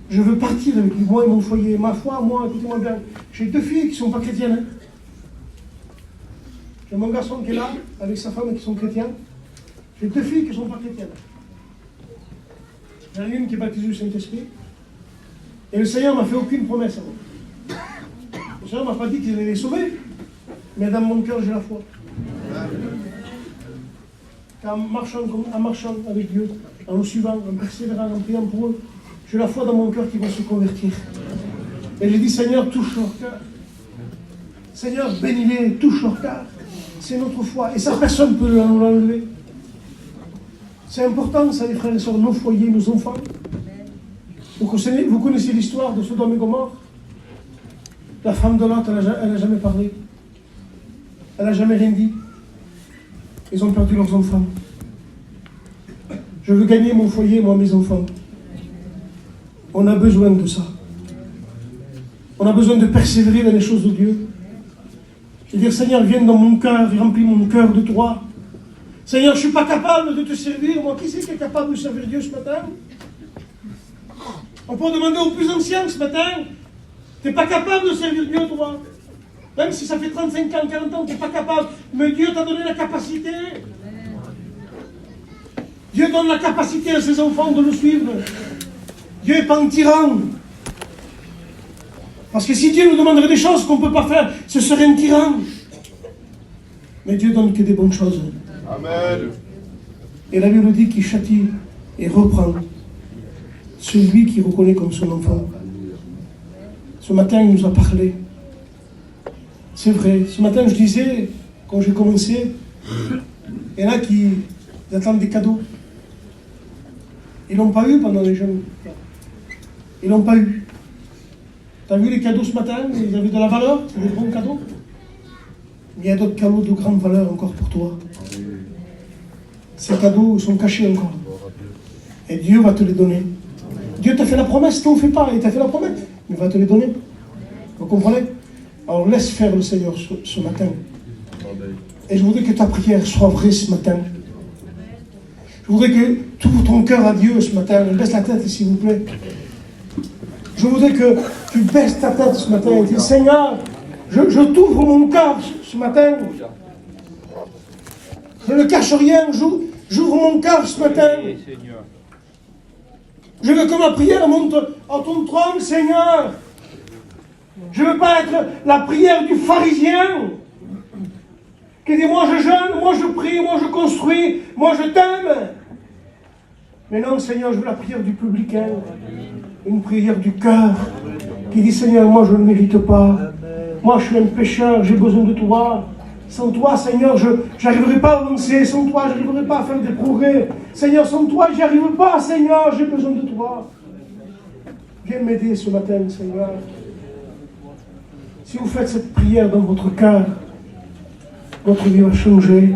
S1: Je veux partir avec lui, moi et mon foyer. Ma foi, moi, écoutez-moi bien. J'ai 2 filles qui ne sont pas chrétiennes. Hein. J'ai mon garçon qui est là, avec sa femme qui sont chrétiens. J'ai 2 filles qui ne sont pas chrétiennes. J'en ai une qui est baptisée du Saint-Esprit. Et le Seigneur ne m'a fait aucune promesse. Le Seigneur ne m'a pas dit qu'il allait les sauver. Mais dans mon cœur, j'ai la foi. En marchant avec Dieu, en le suivant, en persévérant, en priant pour eux, j'ai la foi dans mon cœur qu'ils vont se convertir. Et j'ai dit, Seigneur, touche leur cœur. Seigneur, bénis-les, touche leur cœur. C'est notre foi. Et ça, personne ne peut nous l'enlever. C'est important, ça, les frères et sœurs, nos foyers, nos enfants. Vous connaissez l'histoire de Sodome et Gomorrhe? La femme de Lot, elle n'a jamais parlé. Elle n'a jamais rien dit. Ils ont perdu leurs enfants. Je veux gagner mon foyer, moi, mes enfants. On a besoin de ça. On a besoin de persévérer dans les choses de Dieu. Je veux dire, Seigneur, viens dans mon cœur et remplis mon cœur de toi. Seigneur, je ne suis pas capable de te servir. Moi, qui c'est qui est capable de servir Dieu ce matin? On peut demander aux plus anciens ce matin. Tu n'es pas capable de servir Dieu, toi. Même si ça fait 35 ans, 40 ans, tu n'es pas capable. Mais Dieu t'a donné la capacité. Dieu donne la capacité à ses enfants de le suivre. Dieu n'est pas un tyran. Parce que si Dieu nous demanderait des choses qu'on ne peut pas faire, ce serait un tyran. Mais Dieu donne que des bonnes choses.
S3: Amen.
S1: Et la Bible dit qu'il châtie et reprend celui qui reconnaît comme son enfant. Ce matin, il nous a parlé. C'est vrai. Ce matin, je disais, quand j'ai commencé, il y en a qui attendent des cadeaux. Ils n'ont pas eu pendant les jeunes. Ils n'ont pas eu. Tu as vu les cadeaux ce matin? Ils avaient de la valeur, c'est des bons cadeaux. Mais il y a d'autres cadeaux de grande valeur encore pour toi. Ces cadeaux sont cachés encore. Et Dieu va te les donner. Dieu t'a fait la promesse, tu n'en fais pas. Il t'a fait la promesse, mais il va te les donner. Vous comprenez? Alors laisse faire le Seigneur ce matin. Et je voudrais que ta prière soit vraie ce matin. Je voudrais que tu ouvres ton cœur à Dieu ce matin. Baisse la tête, s'il vous plaît. Je voudrais que tu baisses ta tête ce matin et dis, Seigneur, je t'ouvre mon cœur ce matin. Je ne cache rien. J'ouvre mon cœur ce matin.
S3: Seigneur.
S1: Je veux que ma prière monte à ton trône, Seigneur. Je ne veux pas être la prière du pharisien qui dit moi je jeûne, moi je prie, moi je construis, moi je t'aime. Mais non, Seigneur, je veux la prière du publicain. Une prière du cœur qui dit Seigneur, moi je ne mérite pas. Moi je suis un pécheur, j'ai besoin de toi. Sans toi, Seigneur, je n'arriverai pas à avancer. Sans toi, je n'arriverai pas à faire des progrès. Seigneur, sans toi, j'y arrive pas. Seigneur, j'ai besoin de toi. Viens m'aider ce matin, Seigneur. Si vous faites cette prière dans votre cœur, votre vie va changer.